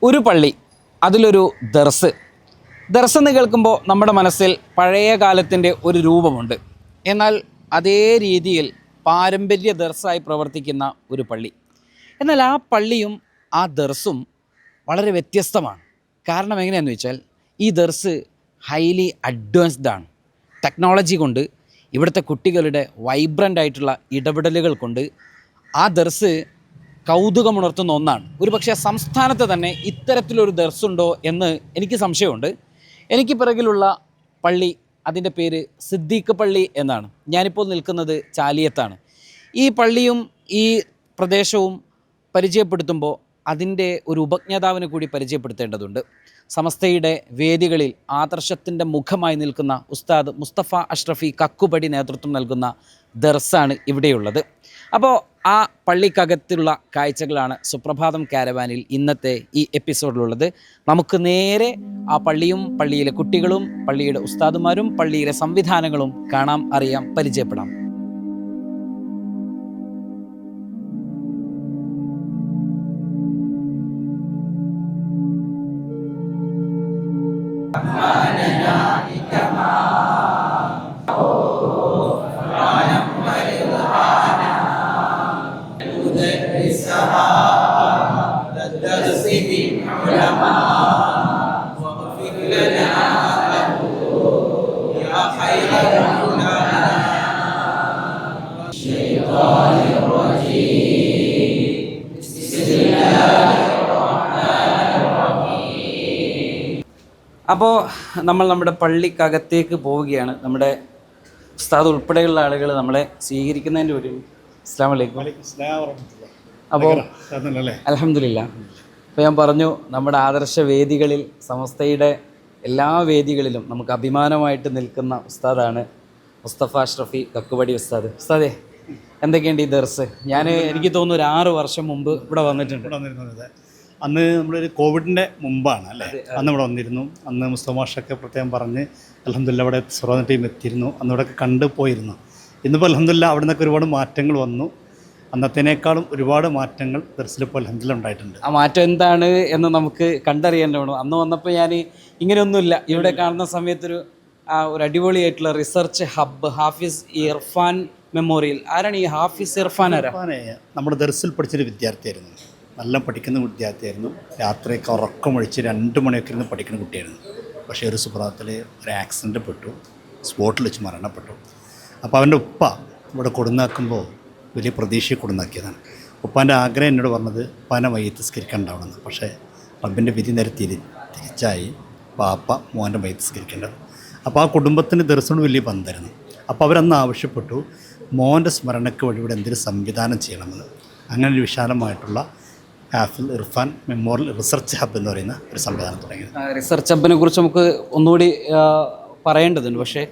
ഒരു പള്ളി, അതിലൊരു ദർസ്. ദർസ് എന്ന് കേൾക്കുമ്പോൾ നമ്മുടെ മനസ്സിൽ പഴയ കാലത്തിൻ്റെ ഒരു രൂപമുണ്ട്. എന്നാൽ അതേ രീതിയിൽ പാരമ്പര്യ ദർസായി പ്രവർത്തിക്കുന്ന ഒരു പള്ളി. എന്നാൽ ആ പള്ളിയും ആ ദർസും വളരെ വ്യത്യസ്തമാണ്. കാരണം എങ്ങനെയാണെന്ന് വെച്ചാൽ, ഈ ദർസ് ഹൈലി അഡ്വാൻസ്ഡ് ആണ്. ടെക്നോളജി കൊണ്ട്, ഇവിടുത്തെ കുട്ടികളുടെ വൈബ്രൻ്റ് ആയിട്ടുള്ള ഇടപെടലുകൾ കൊണ്ട് ആ ദർസ് കൗതുകമുണർത്തുന്ന ഒന്നാണ്. ഒരു പക്ഷേ സംസ്ഥാനത്ത് തന്നെ ഇത്തരത്തിലൊരു ദർസുണ്ടോ എന്ന് എനിക്ക് സംശയമുണ്ട്. എനിക്ക് പിറകിലുള്ള പള്ളി, അതിൻ്റെ പേര് സിദ്ദീഖ് പള്ളി എന്നാണ്. ഞാനിപ്പോൾ നിൽക്കുന്നത് ചാലിയത്താണ്. ഈ പള്ളിയും ഈ പ്രദേശവും പരിചയപ്പെടുത്തുമ്പോൾ അതിൻ്റെ ഒരു ഉപജ്ഞാതാവിനെ കൂടി പരിചയപ്പെടുത്തേണ്ടതുണ്ട്. സമസ്തയുടെ വേദികളിൽ ആദർശത്തിൻ്റെ മുഖമായി നിൽക്കുന്ന ഉസ്താദ് മുസ്തഫ അഷ്റഫി കക്കുപടി നേതൃത്വം നൽകുന്ന ദർസാണ് ഇവിടെയുള്ളത്. അപ്പോൾ ആ പള്ളിക്കകത്തുള്ള കാഴ്ചകളാണ് സുപ്രഭാതം കാരവാനിൽ ഇന്നത്തെ ഈ എപ്പിസോഡിലുള്ളത്. നമുക്ക് നേരെ ആ പള്ളിയും പള്ളിയിലെ കുട്ടികളും പള്ളിയുടെ ഉസ്താദുമാരും പള്ളിയിലെ സംവിധാനങ്ങളും കാണാം, അറിയാം, പരിചയപ്പെടാം. അപ്പോൾ നമ്മൾ നമ്മുടെ പള്ളിക്കകത്തേക്ക് പോവുകയാണ്. നമ്മുടെ ഉസ്താദ് ഉൾപ്പെടെയുള്ള ആളുകൾ നമ്മളെ സ്വീകരിക്കുന്നതിൻ്റെ ഒരു അസ്സലാമു അലൈക്കും. അപ്പോൾ അൽഹംദുലില്ലാ. അപ്പോൾ ഞാൻ പറഞ്ഞു, നമ്മുടെ ആദർശ വേദികളിൽ, സമസ്തയുടെ എല്ലാ വേദികളിലും നമുക്ക് അഭിമാനമായിട്ട് നിൽക്കുന്ന ഉസ്താദാണ് മുസ്തഫ അഷ്റഫി കക്കുപടി ഉസ്താദ്. ഉസ്താദേ, എന്തൊക്കെയുണ്ട് ഈ ദർസ്? എനിക്ക് തോന്നുന്നു ഒരു 6 വർഷം മുമ്പ് ഇവിടെ വന്നിട്ടുണ്ട്. അന്ന് നമ്മളൊരു കോവിഡിൻ്റെ മുമ്പാണ് അല്ലേ, അന്ന് ഇവിടെ വന്നിരുന്നു. അന്ന് മുസ്തഫ മാഷൊക്കെ പ്രത്യേകം പറഞ്ഞ് അൽഹംദുലില്ലാ ഇവിടെ സുറോന ടീം എത്തിയിരുന്നു. അന്ന് ഇവിടെ കണ്ടു പോയിരുന്നു. ഇന്നിപ്പോൾ അൽഹംദുലില്ലാ അവിടെ നിന്നൊക്കെ ഒരുപാട് മാറ്റങ്ങൾ വന്നു. അന്നത്തേനേക്കാളും ഒരുപാട് മാറ്റങ്ങൾ ദർസിലിപ്പോൾ അൽഹംദുലില്ലാ ഉണ്ടായിട്ടുണ്ട്. ആ മാറ്റം എന്താണ് എന്ന് നമുക്ക് കണ്ടറിയേണ്ടതാണ്. അന്ന് വന്നപ്പോൾ ഞാൻ ഇങ്ങനെയൊന്നുമില്ല. ഇവിടെ കാണുന്ന സമയത്തൊരു അടിപൊളിയായിട്ടുള്ള research hub, Hafiz Irfan memorial. ആരാണ് ഈ ഹാഫിസ് ഇർഫാൻ? നമ്മുടെ ദർസിൽ പഠിച്ചൊരു വിദ്യാർത്ഥിയായിരുന്നു. നല്ല പഠിക്കുന്ന വിദ്യാർത്ഥിയായിരുന്നു. രാത്രിയൊക്കെ ഉറക്കമൊഴിച്ച് 2 മണിയൊക്കെ ഇരുന്ന് പഠിക്കുന്ന കുട്ടിയായിരുന്നു. പക്ഷേ ഒരു സുപ്രഭാതത്തിൽ ഒരു ആക്സിഡൻറ്റ് പെട്ടു, സ്പോട്ടിൽ വെച്ച് മരണപ്പെട്ടു. അപ്പോൾ അവൻ്റെ ഉപ്പ ഇവിടെ കൊടുന്നാക്കുമ്പോൾ വലിയ പ്രതീക്ഷയെ കൊടുന്നാക്കിയതാണ്. ഉപ്പാൻ്റെ ആഗ്രഹം എന്നോട് പറഞ്ഞത് ഉപ്പാനെ മയ്യത്ത് സ്കരിക്കണ്ടാവണമെന്ന്. പക്ഷേ റബ്ബിൻ്റെ വിധി നേരെ തിരിച്ചായി പാപ്പ മോൻ്റെ മയ്യത്ത് സ്കരിക്കേണ്ടത്. അപ്പോൾ ആ കുടുംബത്തിന് ദർസിനോട് വലിയ ബന്ധമായിരുന്നു. അപ്പോൾ അവരന്ന് ആവശ്യപ്പെട്ടു മോൻ്റെ സ്മരണയ്ക്ക് വഴി ഇവിടെ എന്തെങ്കിലും സംവിധാനം ചെയ്യണമെന്ന്. അങ്ങനെ ഒരു വിശാലമായിട്ടുള്ള ഹാഫിൽ ഇർഫാൻ മെമ്മോറിയൽ റിസർച്ച് ഹബ്ബ് എന്ന് പറയുന്ന ഒരു സംവിധാനം തുടങ്ങിയത്. റിസർച്ച് ഹബ്ബിനെ കുറിച്ച് നമുക്ക് ഒന്നുകൂടി പറയേണ്ടതുണ്ട്. പക്ഷേ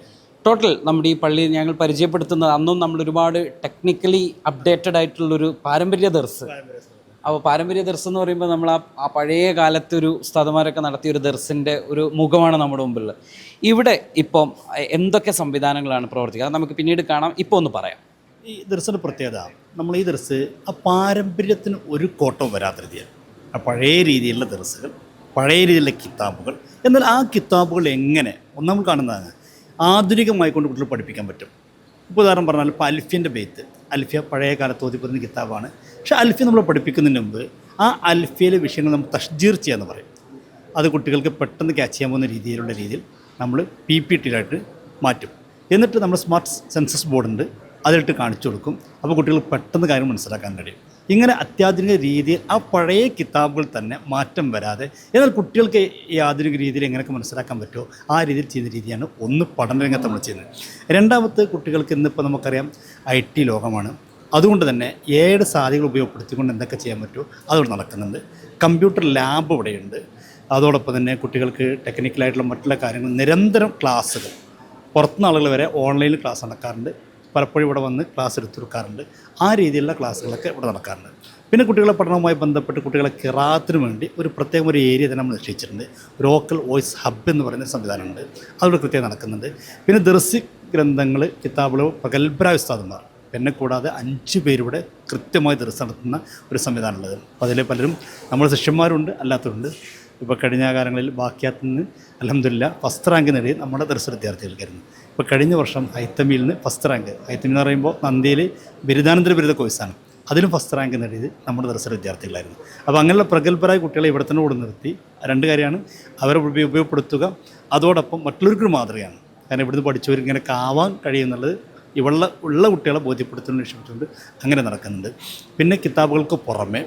ടോട്ടൽ നമ്മുടെ ഈ പള്ളി ഞങ്ങൾ പരിചയപ്പെടുത്തുന്നത്, അന്നും നമ്മൾ ഒരുപാട് ടെക്നിക്കലി അപ്ഡേറ്റഡ് ആയിട്ടുള്ളൊരു പാരമ്പര്യ ദർസ്. അപ്പോൾ പാരമ്പര്യ ദർസ് എന്ന് പറയുമ്പോൾ നമ്മൾ ആ പഴയ കാലത്തൊരു ഉസ്താദുമാരൊക്കെ നടത്തിയ ഒരു ദർസിൻ്റെ ഒരു മുഖമാണ് നമ്മുടെ മുമ്പിലുള്ളത്. ഇവിടെ ഇപ്പം എന്തൊക്കെ സംവിധാനങ്ങളാണ് പ്രവർത്തിക്കുക, നമുക്ക് പിന്നീട് കാണാം. ഇപ്പോൾ ഒന്ന് പറയാം. ഈ ദർസിൻ്റെ പ്രത്യേകത, നമ്മൾ ഈ ദർസ് ആ പാരമ്പര്യത്തിന് ഒരു കോട്ടവും വരാത്ത രീതിയാണ്. ആ പഴയ രീതിയിലുള്ള ദർസുകൾ, പഴയ രീതിയിലുള്ള കിതാബുകൾ. എന്നാൽ ആ കിതാബുകൾ എങ്ങനെ നമ്മൾ കാണുന്നതാണ് ആധുനികമായി കൊണ്ട് കുട്ടികൾ പഠിപ്പിക്കാൻ പറ്റും. ഇപ്പോൾ ഉദാഹരണം പറഞ്ഞാൽ ഇപ്പോൾ അൽഫിയൻ്റെ ബെയ്ത്ത്, അൽഫിയ പഴയ കാലത്ത് ഓതിപ്പെടുന്ന കിതാബാണ്. പക്ഷേ അൽഫിയ നമ്മൾ പഠിപ്പിക്കുന്നതിന് മുമ്പ് ആ അൽഫിയയിലെ വിഷയങ്ങൾ നമ്മൾ തഷ്ജീർ ചെയ്യാന്ന് പറയും. അത് കുട്ടികൾക്ക് പെട്ടെന്ന് ക്യാച്ച് ചെയ്യാൻ പോകുന്ന രീതിയിൽ നമ്മൾ PPT-യിലായിട്ട് മാറ്റും. എന്നിട്ട് നമ്മൾ സ്മാർട്ട് സെൻസസ് ബോർഡുണ്ട്, അതിലിട്ട് കാണിച്ചു കൊടുക്കും. അപ്പോൾ കുട്ടികൾ പെട്ടെന്ന് കാര്യം മനസ്സിലാക്കാൻ കഴിയും. ഇങ്ങനെ അത്യാധുനിക രീതിയിൽ ആ പഴയ കിതാബുകൾ തന്നെ മാറ്റം വരാതെ, എന്നാൽ കുട്ടികൾക്ക് ഈ ആധുനിക രീതിയിൽ എങ്ങനെയൊക്കെ മനസ്സിലാക്കാൻ പറ്റുമോ ആ രീതിയിൽ ചെയ്യുന്ന രീതിയാണ് ഒന്ന് പഠനരംഗത്ത് നമ്മൾ ചെയ്യുന്നത്. രണ്ടാമത്തെ, കുട്ടികൾക്ക് ഇന്നിപ്പോൾ നമുക്കറിയാം IT ലോകമാണ്. അതുകൊണ്ട് തന്നെ 7 സാധ്യതകൾ ഉപയോഗപ്പെടുത്തിക്കൊണ്ട് എന്തൊക്കെ ചെയ്യാൻ പറ്റുമോ അതോടെ നടക്കുന്നുണ്ട്. കമ്പ്യൂട്ടർ ലാബ് ഇവിടെയുണ്ട്. അതോടൊപ്പം തന്നെ കുട്ടികൾക്ക് ടെക്നിക്കലായിട്ടുള്ള മറ്റുള്ള കാര്യങ്ങൾ, നിരന്തരം ക്ലാസ്സുകൾ, പുറത്തുനിന്ന് ആളുകൾ വരെ ഓൺലൈനിൽ ക്ലാസ് നടക്കാറുണ്ട്. പലപ്പോഴും ഇവിടെ വന്ന് ക്ലാസ് എടുത്തു കൊടുക്കാറുണ്ട്. ആ രീതിയിലുള്ള ക്ലാസ്സുകളൊക്കെ ഇവിടെ നടക്കാറുണ്ട്. പിന്നെ കുട്ടികളെ പഠനവുമായി ബന്ധപ്പെട്ട് കുട്ടികളെ ഖിറാഅത്തിന് വേണ്ടി ഒരു പ്രത്യേകം ഒരു ഏരിയ തന്നെ നമ്മൾ നിശ്ചയിച്ചിട്ടുണ്ട്. ലോക്കൽ വോയിസ് ഹബ്ബ് എന്ന് പറയുന്ന സംവിധാനമുണ്ട്, അതിവിടെ കൃത്യമായി നടക്കുന്നുണ്ട്. പിന്നെ ദർസി ഗ്രന്ഥങ്ങൾ, കിതാബുകൾ പ്രഗത്ഭരായ ഉസ്താദുമാർ എന്നെ കൂടാതെ 5 പേരിവിടെ കൃത്യമായി ദർസ് നടത്തുന്ന ഒരു സംവിധാനമുള്ളത്. അപ്പോൾ അതിൽ പലരും നമ്മുടെ ശിഷ്യന്മാരുണ്ട്, അല്ലാത്തവരുണ്ട്. ഇപ്പോൾ കഴിഞ്ഞ കാലങ്ങളിൽ ബാക്കിയാത്തിൽ നിന്ന് അൽഹംദുലില്ലാ ഫസ്റ്റ് റാങ്ക് നേടി നമ്മുടെ ദർസ് വിദ്യാർത്ഥികൾക്കായിരുന്നു. ഇപ്പോൾ കഴിഞ്ഞ വർഷം ഹൈത്തമിയിൽ നിന്ന് ഫസ്റ്റ് റാങ്ക്, ഹൈത്തമി എന്ന് പറയുമ്പോൾ നന്ദിയിൽ ബിരുദാനന്തര ബിരുദ കോഴ്സാണ്, അതിലും ഫസ്റ്റ് റാങ്ക് നേടിയത് നമ്മുടെ ദർസ് വിദ്യാർത്ഥികളായിരുന്നു. അപ്പോൾ അങ്ങനെയുള്ള പ്രഗത്ഭരായ കുട്ടികളെ ഇവിടെ തന്നെ കൂടെ നിർത്തി 2 കാര്യമാണ്, അവരെ ഉപയോഗപ്പെടുത്തുക, അതോടൊപ്പം മറ്റുള്ളവർക്കൊരു മാതൃകയാണ്. കാരണം ഇവിടുന്ന് പഠിച്ചവർ ഇങ്ങനെയൊക്കെ ആവാൻ കഴിയുന്നുള്ളത് ഉള്ള കുട്ടികളെ ബോധ്യപ്പെടുത്തുന്ന ലക്ഷ്യമിട്ടുകൊണ്ട് അങ്ങനെ നടക്കുന്നുണ്ട്. പിന്നെ കിതാബുകൾക്ക് പുറമെ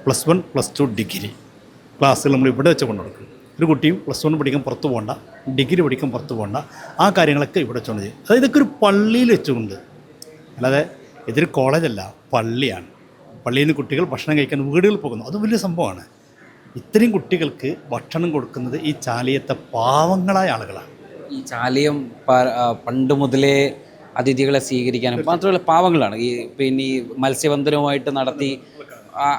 +1 +2 ഡിഗ്രി ക്ലാസ്സുകൾ നമ്മൾ ഇവിടെ വെച്ച് കൊണ്ടു നടക്കും. ഒരു കുട്ടിയും +1 പഠിക്കാൻ പുറത്ത് പോകണ്ട, ഡിഗ്രി പഠിക്കാൻ പുറത്ത് പോകണ്ട, ആ കാര്യങ്ങളൊക്കെ ഇവിടെ വെച്ചുകൊണ്ട് ചെയ്യും. അതായത് ഇതൊക്കെ ഒരു പള്ളിയിൽ വെച്ചുകൊണ്ട്, അല്ലാതെ ഇതൊരു കോളേജല്ല, പള്ളിയാണ്. പള്ളിയിൽ നിന്ന് കുട്ടികൾ ഭക്ഷണം കഴിക്കാൻ വീടുകളിൽ പോകുന്നു, അത് വലിയ സംഭവമാണ്. ഇത്രയും കുട്ടികൾക്ക് ഭക്ഷണം കൊടുക്കുന്നത് ഈ ചാലിയത്തെ പാവങ്ങളായ ആളുകളാണ്. ഈ ചാലിയം പണ്ട് മുതലേ അതിഥികളെ സ്വീകരിക്കാനും മാത്രമല്ല പാവങ്ങളാണ്. പിന്നെ ഈ മത്സ്യബന്ധനവുമായിട്ട് നടത്തി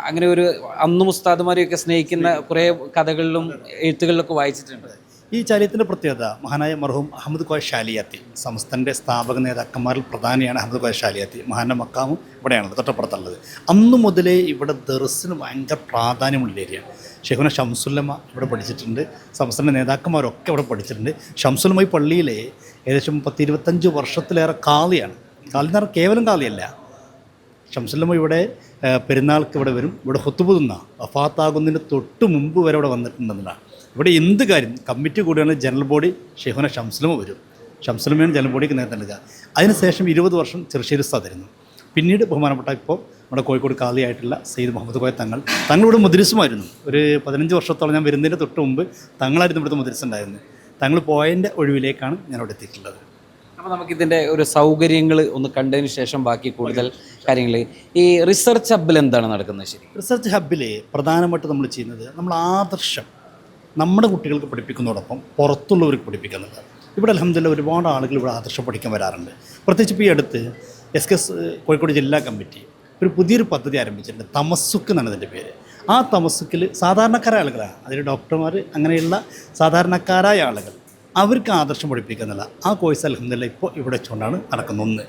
അങ്ങനെ ഒരു അന്നും ഉസ്താദുമാരെയൊക്കെ സ്നേഹിക്കുന്ന കുറേ കഥകളിലും എഴുത്തുകളിലൊക്കെ വായിച്ചിട്ടുണ്ട്. ഈ ചാലിയത്തിൻ്റെ പ്രത്യേകത മഹാനായ മർഹൂം അഹമ്മദ് കോയ ഷാലിയാത്തി, സമസ്തൻ്റെ സ്ഥാപക നേതാക്കന്മാരിൽ പ്രധാനിയാണ് അഹമ്മദ് കോയ ഷാലിയാത്തി. മഹാൻ്റെ മക്കാമും ഇവിടെയാണുള്ളത്, തൊട്ടപ്പുറത്തുള്ളത്. അന്നു മുതലേ ഇവിടെ ദർസിന് ഭയങ്കര പ്രാധാന്യമുള്ള ഏരിയയാണ്. ഷെയ്ഖുന ഷംസുല്ലമ ഇവിടെ പഠിച്ചിട്ടുണ്ട്, സമസ്തൻ്റെ നേതാക്കന്മാരൊക്കെ ഇവിടെ പഠിച്ചിട്ടുണ്ട്. ഷംസുല്ലമ ഈ പള്ളിയിലെ ഏകദേശം 10-25 വർഷത്തിലേറെ കാളിയാണ്. കാളി എന്ന് പറഞ്ഞാൽ കേവലം കാളിയല്ല. ഷംസുല്ലമ ഇവിടെ പെരുന്നാൾക്ക് ഇവിടെ വരും, ഇവിടെ ഹുത്തുബ് തിന്ന വഫാത്താകുന്നതിന് തൊട്ട് മുമ്പ് വരെ ഇവിടെ വന്നിട്ടുണ്ടെന്നാണ്. ഇവിടെ എന്ത് കാര്യം കമ്മിറ്റി കൂടിയാണ് ജനറൽ ബോഡി ഷെയ്ഖുന ഷംസുല്ലമ വരും. ഷംസുല്ലമയാണ് ജനറൽ ബോഡിക്ക് നേതൃത്വം നൽകുക. അതിനുശേഷം 20 വർഷം ചെറുശ്ശേരി ഉസ്താദായിരുന്നു. പിന്നീട് ബഹുമാനപ്പെട്ട ഇപ്പോൾ നമ്മുടെ കോഴിക്കോട് കാളിയായിട്ടുള്ള സയ്യിദ് മുഹമ്മദ് കോയ തങ്ങളിവിടെ മുദ്രിസുമായിരുന്നു. ഒരു 15 വർഷത്തോളം ഞാൻ വരുന്നതിന് തൊട്ട് മുമ്പ് തങ്ങളായിരുന്നു ഇവിടുത്തെ മുദ്രിസ് ഉണ്ടായിരുന്നത്. തങ്ങൾ പോയതിൻ്റെ ഒഴിവിലേക്കാണ് ഞാൻ അവിടെ എത്തിയിട്ടുള്ളത്. അപ്പോൾ നമുക്കിതിൻ്റെ ഒരു സൗകര്യങ്ങൾ ഒന്ന് കണ്ടതിന് ശേഷം ബാക്കി കൂടുതൽ കാര്യങ്ങൾ. ഈ റിസർച്ച് ഹബ്ബിൽ എന്താണ് നടക്കുന്നത്? ശരി, റിസർച്ച് ഹബ്ബിൽ പ്രധാനമായിട്ട് നമ്മൾ ചെയ്യുന്നത് നമ്മൾ ആദർശം നമ്മുടെ കുട്ടികൾക്ക് പഠിപ്പിക്കുന്നതോടൊപ്പം പുറത്തുള്ളവർക്ക് പഠിപ്പിക്കുന്നത്. ഇവിടെ അൽഹംദുലില്ലാ ഒരുപാട് ആളുകൾ ഇവിടെ ആദർശം പഠിക്കാൻ വരാറുണ്ട്. പ്രത്യേകിച്ച് ഇപ്പോൾ ഈ അടുത്ത് SKS കോഴിക്കോട് ജില്ലാ കമ്മിറ്റി ഒരു പുതിയൊരു പദ്ധതി ആരംഭിച്ചിട്ടുണ്ട്, തമസ്സുക്ക് എന്നാണ് ഇതിൻ്റെ പേര്. ആ തമസ്സുക്കിൽ സാധാരണക്കാരായ ആളുകളാണ്, അതിൽ ഡോക്ടർമാർ അങ്ങനെയുള്ള സാധാരണക്കാരായ ആളുകൾ, അവർക്ക് ആദർശം പഠിപ്പിക്കുന്നില്ല. ആ കോഴ്സ് അൽഹംദുലില്ലാ ഇപ്പോൾ ഇവിടെ വെച്ചുകൊണ്ടാണ് നടക്കുന്നത്. 1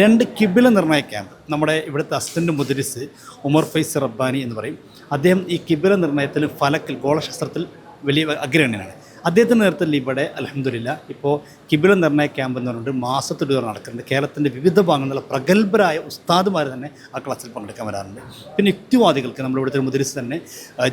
2 കിബില നിർണ്ണയ ക്യാമ്പ്. നമ്മുടെ ഇവിടുത്തെ അസിസ്റ്റൻ്റ് മുദരിസ് ഉമർ ഫൈസ് റബ്ബാനി എന്ന് പറയും. അദ്ദേഹം ഈ കിബില നിർണ്ണയത്തിൽ ഫലക്കിൽ ഗോളശാസ്ത്രത്തിൽ വലിയ അഗ്രഗണ്യനാണ്. അദ്ദേഹത്തിൻ്റെ നേതൃത്വത്തിൽ ഇവിടെ അൽഹംദുലില്ലാ ഇപ്പോൾ കിബില നിർണ്ണയ ക്യാമ്പ് എന്ന് പറഞ്ഞിട്ട് മാസത്തിലൂടെ നടക്കുന്നുണ്ട്. കേരളത്തിൻ്റെ വിവിധ ഭാഗങ്ങളിലുള്ള പ്രഗത്ഭരായ ഉസ്താദുമാർ തന്നെ ആ ക്ലാസ്സിൽ പങ്കെടുക്കാൻ വരാറുണ്ട്. പിന്നെ യുക്തിവാദികൾക്ക് നമ്മളിവിടുത്തെ മുദരിസ് തന്നെ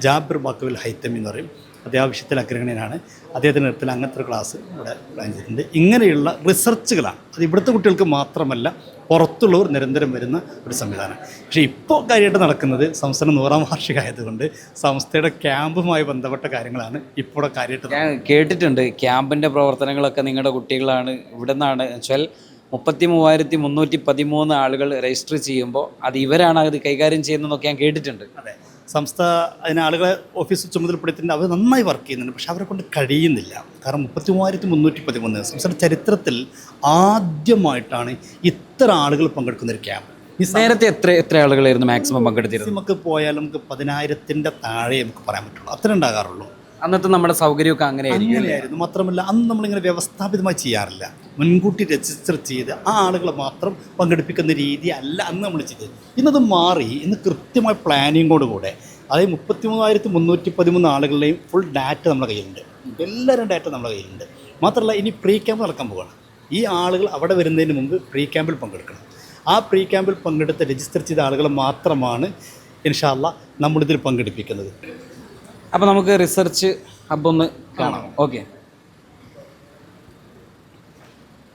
ജാബിർ ബാക്കവിൽ ഹൈത്തമി എന്ന് പറയും, അത്യാവശ്യത്തിൽ അഗ്രഗണ്യനാണ്. അദ്ദേഹത്തിൻ്റെ നേതൃത്വത്തിൽ അങ്ങനത്തെ ഒരു ക്ലാസ് ഇവിടെ പ്ലാൻ ചെയ്തിട്ടുണ്ട്. ഇങ്ങനെയുള്ള റിസർച്ചുകളാണ്, അത് ഇവിടുത്തെ കുട്ടികൾക്ക് മാത്രമല്ല പുറത്തുള്ളവർ നിരന്തരം വരുന്ന ഒരു സംവിധാനം. പക്ഷേ ഇപ്പോൾ കാര്യമായിട്ട് നടക്കുന്നത് സംസ്ഥാന 100ാം വാർഷികം ആയതുകൊണ്ട് സംസ്ഥയുടെ ക്യാമ്പുമായി ബന്ധപ്പെട്ട കാര്യങ്ങളാണ് ഇപ്പോൾ കാര്യമായിട്ട്. ഞാൻ കേട്ടിട്ടുണ്ട് ക്യാമ്പിൻ്റെ പ്രവർത്തനങ്ങളൊക്കെ നിങ്ങളുടെ കുട്ടികളാണ്. ഇവിടെ നിന്നാണ് വെച്ചാൽ 33,313 ആളുകൾ രജിസ്റ്റർ ചെയ്യുമ്പോൾ അത് ഇവരാണ് അത് കൈകാര്യം ചെയ്യുന്നതെന്നൊക്കെ ഞാൻ കേട്ടിട്ടുണ്ട്. അതെ, സംസ്ഥ അതിന് ആളുകളെ ഓഫീസ് ചുമതലപ്പെടുത്തിയിട്ടുണ്ട്. അവർ നന്നായി വർക്ക് ചെയ്യുന്നുണ്ട്. പക്ഷെ അവരെ കൊണ്ട് കഴിയുന്നില്ല. കാരണം 33,313 സംസ്ഥാന ചരിത്രത്തിൽ ആദ്യമായിട്ടാണ് ഇത്ര ആളുകൾ പങ്കെടുക്കുന്ന ഒരു ക്യാമ്പ്. നേരത്തെ എത്ര ആളുകളായിരുന്നു മാക്സിമം പങ്കെടുത്തിരുന്നത്? നമുക്ക് പോയാലും നമുക്ക് 10,000-ൻ്റെ താഴെ നമുക്ക് പറയാൻ പറ്റുള്ളൂ, അത്ര ഉണ്ടാകാറുള്ളൂ. അന്നത്തെ നമ്മുടെ സൗകര്യമൊക്കെ അങ്ങനെയായിരുന്നു. മാത്രമല്ല അന്ന് നമ്മളിങ്ങനെ വ്യവസ്ഥാപിതമായി ചെയ്യാറില്ല. മുൻകൂട്ടി രജിസ്റ്റർ ചെയ്ത് ആ ആളുകളെ മാത്രം പങ്കെടുപ്പിക്കുന്ന രീതി അല്ല അന്ന് നമ്മൾ ചെയ്തത്. ഇന്നത് മാറി. ഇന്ന് കൃത്യമായ പ്ലാനിങ്ങോടുകൂടെ, അതായത് 33,313 ആളുകളുടെയും ഫുൾ ഡാറ്റ നമ്മുടെ കയ്യിലുണ്ട്. എല്ലാവരും ഡാറ്റ നമ്മുടെ കയ്യിലുണ്ട്. മാത്രമല്ല ഇനി പ്രീ ക്യാമ്പ് നടക്കാൻ പോവുകയാണ്. ഈ ആളുകൾ അവിടെ വരുന്നതിന് മുമ്പ് പ്രീ ക്യാമ്പിൽ പങ്കെടുക്കണം. ആ പ്രീ ക്യാമ്പിൽ പങ്കെടുത്ത് രജിസ്റ്റർ ചെയ്ത ആളുകളെ മാത്രമാണ് ഇൻഷാ അല്ലാഹ് നമ്മളിതിൽ പങ്കെടുപ്പിക്കുന്നത്. അപ്പോൾ നമുക്ക് റിസർച്ച് ഹബ്ബൊന്ന് കാണാം. ഓക്കെ,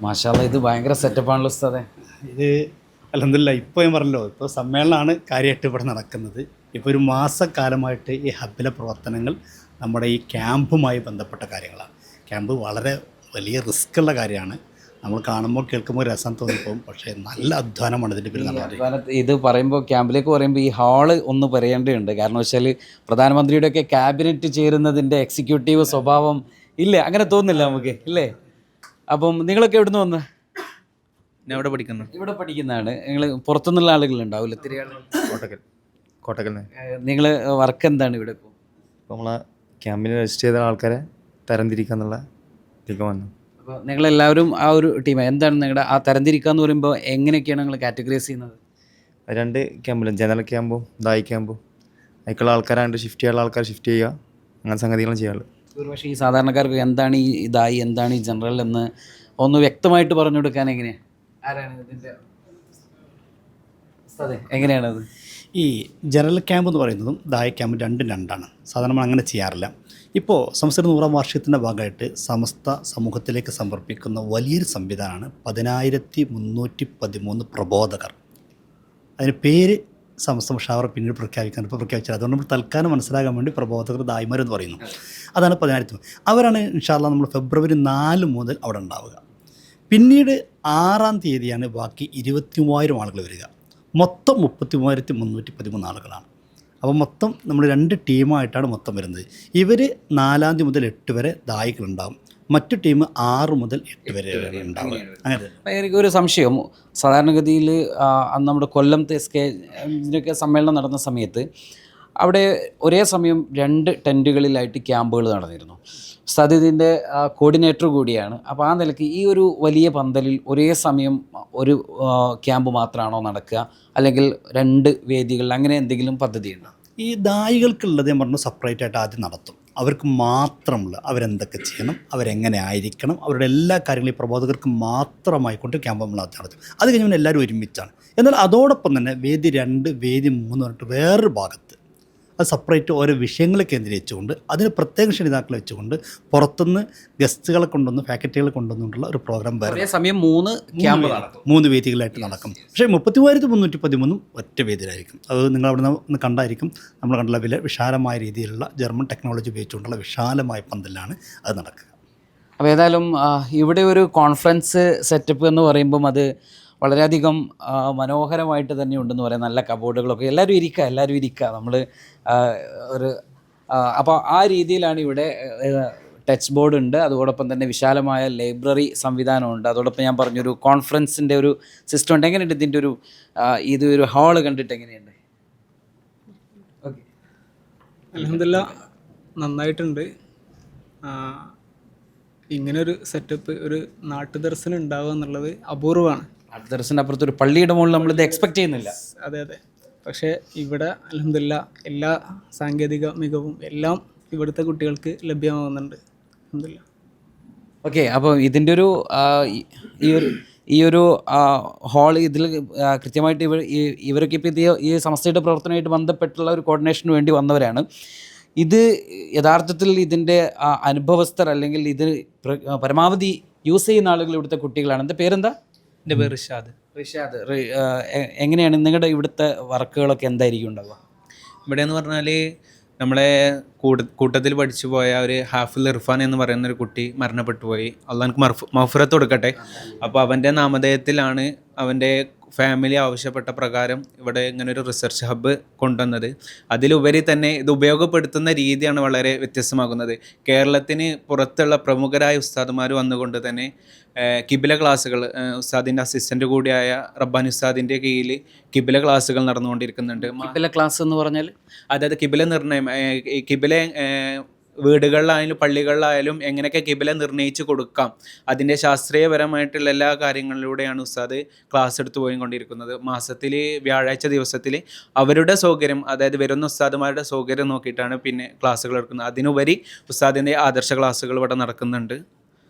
മാഷാ അല്ലാഹ്, ഇത് ഭയങ്കര സെറ്റപ്പാണല്ലോ ഉസ്താദേ. ഇത് അൽഹംദുലില്ലാ ഇപ്പോൾ ഞാൻ പറഞ്ഞല്ലോ, ഇപ്പോൾ സമ്മേളനമാണ് കാര്യമായിട്ട് ഇവിടെ നടക്കുന്നത്. ഇപ്പോൾ ഒരു മാസക്കാലമായിട്ട് ഈ ഹബ്ബിലെ പ്രവർത്തനങ്ങൾ നമ്മുടെ ഈ ക്യാമ്പുമായി ബന്ധപ്പെട്ട കാര്യങ്ങളാണ്. ക്യാമ്പ് വളരെ വലിയ റിസ്ക്കുള്ള കാര്യമാണ്. നമ്മൾ കാണുമ്പോൾ കേൾക്കുമ്പോൾ രസം തോന്നിപ്പോകും, പക്ഷേ നല്ല അധ്വാനമാണ് ഇതിൻ്റെ പേര് നടന്നത്. ഇത് പറയുമ്പോൾ ക്യാമ്പിലേക്ക് പറയുമ്പോൾ ഈ ഹാള് ഒന്ന് പറയേണ്ടതുണ്ട്. കാരണം വെച്ചാൽ പ്രധാനമന്ത്രിയുടെയൊക്കെ ക്യാബിനറ്റ് ചേരുന്നതിൻ്റെ എക്സിക്യൂട്ടീവ് സ്വഭാവം ഇല്ലേ, അങ്ങനെ തോന്നുന്നില്ല നമുക്ക് ഇല്ലേ? അപ്പം നിങ്ങളൊക്കെ എവിടെ നിന്ന് വന്ന്? ഞാൻ ഇവിടെ പഠിക്കുന്നു. ഇവിടെ പഠിക്കുന്നതാണ്. നിങ്ങൾ പുറത്തുനിന്നുള്ള ആളുകളുണ്ടാവില്ല? ഒത്തിരി ആളുകൾ കോട്ടക്കൽ. നിങ്ങൾ വർക്ക് എന്താണ് ഇവിടെ? ഇപ്പോൾ നമ്മളെ ക്യാമ്പിൽ രജിസ്റ്റർ ചെയ്ത ആൾക്കാരെ തരംതിരിക്കുക എന്നുള്ള ഇതിലേക്ക് വന്നു. അപ്പോൾ നിങ്ങളെല്ലാവരും ആ ഒരു ടീം എന്താണ് നിങ്ങളുടെ ആ തരംതിരിക്കുക എന്ന് പറയുമ്പോൾ എങ്ങനെയൊക്കെയാണ് നിങ്ങൾ കാറ്റഗറൈസ് ചെയ്യുന്നത്? 2 ക്യാമ്പിലും ജനറൽ ക്യാമ്പും ദായി ക്യാമ്പും അതിലേക്കുള്ള ആൾക്കാരാണ്ട് ഷിഫ്റ്റ് ചെയ്യാനുള്ള ആൾക്കാർ ഷിഫ്റ്റ് ചെയ്യുക, അങ്ങനെ സംഗതികളും ചെയ്യാറുള്ളത്. ഒരുപക്ഷെ ഈ സാധാരണക്കാർക്ക് എന്താണ് ഈ ഇതായി എന്താണ് ഈ ജനറൽ എന്ന് ഒന്ന് വ്യക്തമായിട്ട് പറഞ്ഞു കൊടുക്കാൻ എങ്ങനെയാണ്, ആരാണ് ഇതിൻ്റെ അതെ എങ്ങനെയാണത്? ഈ ജനറൽ ക്യാമ്പ് എന്ന് പറയുന്നതും ദായ ക്യാമ്പ് രണ്ടാണ്. സാധാരണ നമ്മൾ അങ്ങനെ ചെയ്യാറില്ല. ഇപ്പോൾ സംസ്ഥാന 100-ാം വാർഷികത്തിൻ്റെ ഭാഗമായിട്ട് സമസ്ത സമൂഹത്തിലേക്ക് സമർപ്പിക്കുന്ന വലിയൊരു സംവിധാനമാണ് 10,313 പ്രബോധകർ. അതിന് പേര് സമസ്ത മുഷാവറ പിന്നീട് പ്രഖ്യാപിക്കാൻ ഇപ്പോൾ പ്രഖ്യാപിച്ചത്. അതുകൊണ്ട് നമ്മൾ തൽക്കാലം മനസ്സിലാകാൻ വേണ്ടി പ്രബോധകർ ദായിമാർ എന്ന് പറയുന്നു. അതാണ് 10,000. അവരാണ് ഇൻഷാ അല്ലാഹ് നമ്മൾ ഫെബ്രുവരി 4 മുതൽ അവിടെ ഉണ്ടാവുക. പിന്നീട് 6-ാം തീയതിയാണ് ബാക്കി 23,000 ആളുകൾ വരിക. മൊത്തം 33,313 ആളുകളാണ്. അപ്പോൾ മൊത്തം നമ്മൾ 2 ടീമായിട്ടാണ് മൊത്തം വരുന്നത്. ഇവർ 4-ാം തീയതി മുതൽ 8 വരെ ദായികളുണ്ടാവും, മറ്റു ടീം 6 മുതൽ 8 വരെ ഉണ്ടാവും. അങ്ങനെ എനിക്കൊരു സംശയം, സാധാരണഗതിയിൽ അന്ന് നമ്മുടെ കൊല്ലത്തെ ഇതിനൊക്കെ സമ്മേളനം നടന്ന സമയത്ത് അവിടെ ഒരേ സമയം 2 ടെൻറ്റുകളിലായിട്ട് ക്യാമ്പുകൾ നടന്നിരുന്നു. സതിതിൻ്റെ കോർഡിനേറ്റർ കൂടിയാണ്. അപ്പോൾ ആ നിലയ്ക്ക് ഈ ഒരു വലിയ പന്തലിൽ ഒരേ സമയം ഒരു ക്യാമ്പ് മാത്രമാണോ നടക്കുക, അല്ലെങ്കിൽ 2 വേദികൾ അങ്ങനെ എന്തെങ്കിലും പദ്ധതിയുണ്ടോ? ഈ ദായികൾക്കുള്ളത് ഞാൻ പറഞ്ഞു സെപ്പറേറ്റ് ആയിട്ട് ആദ്യം നടത്തും. അവർക്ക് മാത്രമുള്ള അവരെന്തൊക്കെ ചെയ്യണം, അവരെങ്ങനെ ആയിരിക്കണം, അവരുടെ എല്ലാ കാര്യങ്ങളും ഈ പ്രബോധകർക്ക് മാത്രമായിക്കൊണ്ട് ക്യാമ്പ് നമ്മൾ ആദ്യം നടത്തും. അത് കഴിഞ്ഞാൽ എല്ലാവരും ഒരുമിച്ചാണ്. എന്നാൽ അതോടൊപ്പം തന്നെ വേദി 2, വേദി 3 പറഞ്ഞിട്ട് വേറൊരു ഭാഗത്ത് അത് സെപ്പറേറ്റ് ഓരോ വിഷയങ്ങളെ കേന്ദ്രീകരിച്ചുകൊണ്ട് അതിന് പ്രത്യേക ക്ഷണിതാക്കളെ വെച്ചുകൊണ്ട് പുറത്തുനിന്ന് ഗസ്റ്റുകളെ കൊണ്ടുവന്ന് ഫാക്കൽറ്റികളെ കൊണ്ടുവന്നുകൊണ്ടുള്ള ഒരു പ്രോഗ്രാം വേറെ സമയം 3 ക്യാമ്പ് നടക്കും, 3 വേദികളായിട്ട് നടക്കും. പക്ഷേ 33,313 ഒറ്റ വേദിയിലായിരിക്കും. അത് നിങ്ങൾ അവിടെ നിന്ന് കണ്ടായിരിക്കും. നമ്മൾ കണ്ടുള്ള വിശാലമായ രീതിയിലുള്ള ജർമ്മൻ ടെക്നോളജി ഉപയോഗിച്ചുകൊണ്ടുള്ള വിശാലമായ പന്തലിലാണ് അത് നടക്കുക. അപ്പോൾ ഏതായാലും ഇവിടെ ഒരു കോൺഫറൻസ് സെറ്റപ്പ് എന്ന് പറയുമ്പം അത് വളരെയധികം മനോഹരമായിട്ട് തന്നെ ഉണ്ടെന്ന് പറയാം. നല്ല കബോർഡുകളൊക്കെ, എല്ലാവരും ഇരിക്കുക നമ്മൾ ഒരു അപ്പോൾ ആ രീതിയിലാണ് ഇവിടെ ടച്ച് ബോർഡ് ഉണ്ട്, അതോടൊപ്പം തന്നെ വിശാലമായ ലൈബ്രറി സംവിധാനമുണ്ട്. അതോടൊപ്പം ഞാൻ പറഞ്ഞൊരു കോൺഫറൻസിൻ്റെ ഒരു സിസ്റ്റം ഉണ്ട്. എങ്ങനെയുണ്ട് ഇതിൻ്റെ ഒരു ഇതൊരു ഹാള് കണ്ടിട്ട് എങ്ങനെയുണ്ട്? ഓക്കെ, അൽഹംദുലില്ലാ നന്നായിട്ടുണ്ട്. ഇങ്ങനൊരു സെറ്റപ്പ് ഒരു നാട്ടുദർശനം ഉണ്ടാവുക എന്നുള്ളത് അപൂർവമാണ്. നാട്ടുദർശനം അപ്പുറത്ത് ഒരു പള്ളിയുടെ മുകളിൽ നമ്മളിത് എക്സ്പെക്റ്റ് ചെയ്യുന്നില്ല. അതെ, പക്ഷേ ഇവിടെ അൽഹംദുലില്ലാ എല്ലാ സാങ്കേതിക മികവും എല്ലാം ഇവിടുത്തെ കുട്ടികൾക്ക് ലഭ്യമാകുന്നുണ്ട്. അൽഹംദുലില്ലാ. ഓക്കെ, അപ്പോൾ ഇതിൻ്റെ ഒരു ഈ ഒരു ഹാൾ ഇതിൽ കൃത്യമായിട്ട് ഇവരൊക്കെ ഇപ്പോൾ ഈ സംസ്ഥയുടെ പ്രവർത്തനമായിട്ട് ബന്ധപ്പെട്ടുള്ള ഒരു കോർഡിനേഷന് വേണ്ടി വന്നവരാണ്. ഇത് യഥാർത്ഥത്തിൽ ഇതിൻ്റെ അനുഭവസ്ഥർ അല്ലെങ്കിൽ ഇത് പരമാവധി യൂസ് ചെയ്യുന്ന ആളുകൾ ഇവിടുത്തെ കുട്ടികളാണ്. എൻ്റെ പേരെന്താ? എൻ്റെ പേര് റിഷാദ്. എങ്ങനെയാണ് നിങ്ങളുടെ ഇവിടുത്തെ വർക്കുകളൊക്കെ എന്തായിരിക്കും ഉണ്ടാവുക? ഇവിടെ എന്ന് പറഞ്ഞാൽ നമ്മളെ കൂട്ടത്തിൽ പഠിച്ചു പോയ ഒരു ഹാഫിൽ ഇർഫാൻ എന്ന് പറയുന്ന ഒരു കുട്ടി മരണപ്പെട്ടു പോയി. അള്ളാഹ് എനിക്ക് മഗ്ഫിറത്ത് കൊടുക്കട്ടെ. അപ്പോൾ അവൻ്റെ നാമധേയത്തിലാണ് അവൻ്റെ ഫാമിലി ആവശ്യപ്പെട്ട പ്രകാരം ഇവിടെ ഇങ്ങനെ ഒരു റിസർച്ച് ഹബ്ബ് കൊണ്ടുവന്നത്. അതിലുപരി തന്നെ ഇത് ഉപയോഗപ്പെടുത്തുന്ന രീതിയാണ് വളരെ വ്യത്യസ്തമാകുന്നത്. കേരളത്തിന് പുറത്തുള്ള പ്രമുഖരായ ഉസ്താദുമാർ വന്നുകൊണ്ട് തന്നെ കിബില ക്ലാസ്സുകൾ, ഉസ്താദിൻ്റെ അസിസ്റ്റൻ്റ് കൂടിയായ റബ്ബാനി ഉസ്താദിൻ്റെ കീഴിൽ കിബില ക്ലാസ്സുകൾ നടന്നുകൊണ്ടിരിക്കുന്നുണ്ട്. കിബില ക്ലാസ് എന്ന് പറഞ്ഞാൽ അതായത് കിബില നിർണ്ണയം, കിബില വീടുകളിലായാലും പള്ളികളിലായാലും എങ്ങനെയൊക്കെ കിബില നിർണ്ണയിച്ച് കൊടുക്കാം, അതിൻ്റെ ശാസ്ത്രീയപരമായിട്ടുള്ള എല്ലാ കാര്യങ്ങളിലൂടെയാണ് ഉസ്താദ് ക്ലാസ് എടുത്തു പോയിക്കൊണ്ടിരിക്കുന്നത്. മാസത്തിൽ വ്യാഴാഴ്ച ദിവസത്തിൽ അവരുടെ സൗകര്യം, അതായത് വരുന്ന ഉസ്താദുമാരുടെ സൗകര്യം നോക്കിയിട്ടാണ് പിന്നെ ക്ലാസ്സുകൾ എടുക്കുന്നത്. അതിനുപരി ഉസ്താദിൻ്റെ ആദർശ ക്ലാസ്സുകൾ ഇവിടെ നടക്കുന്നുണ്ട്.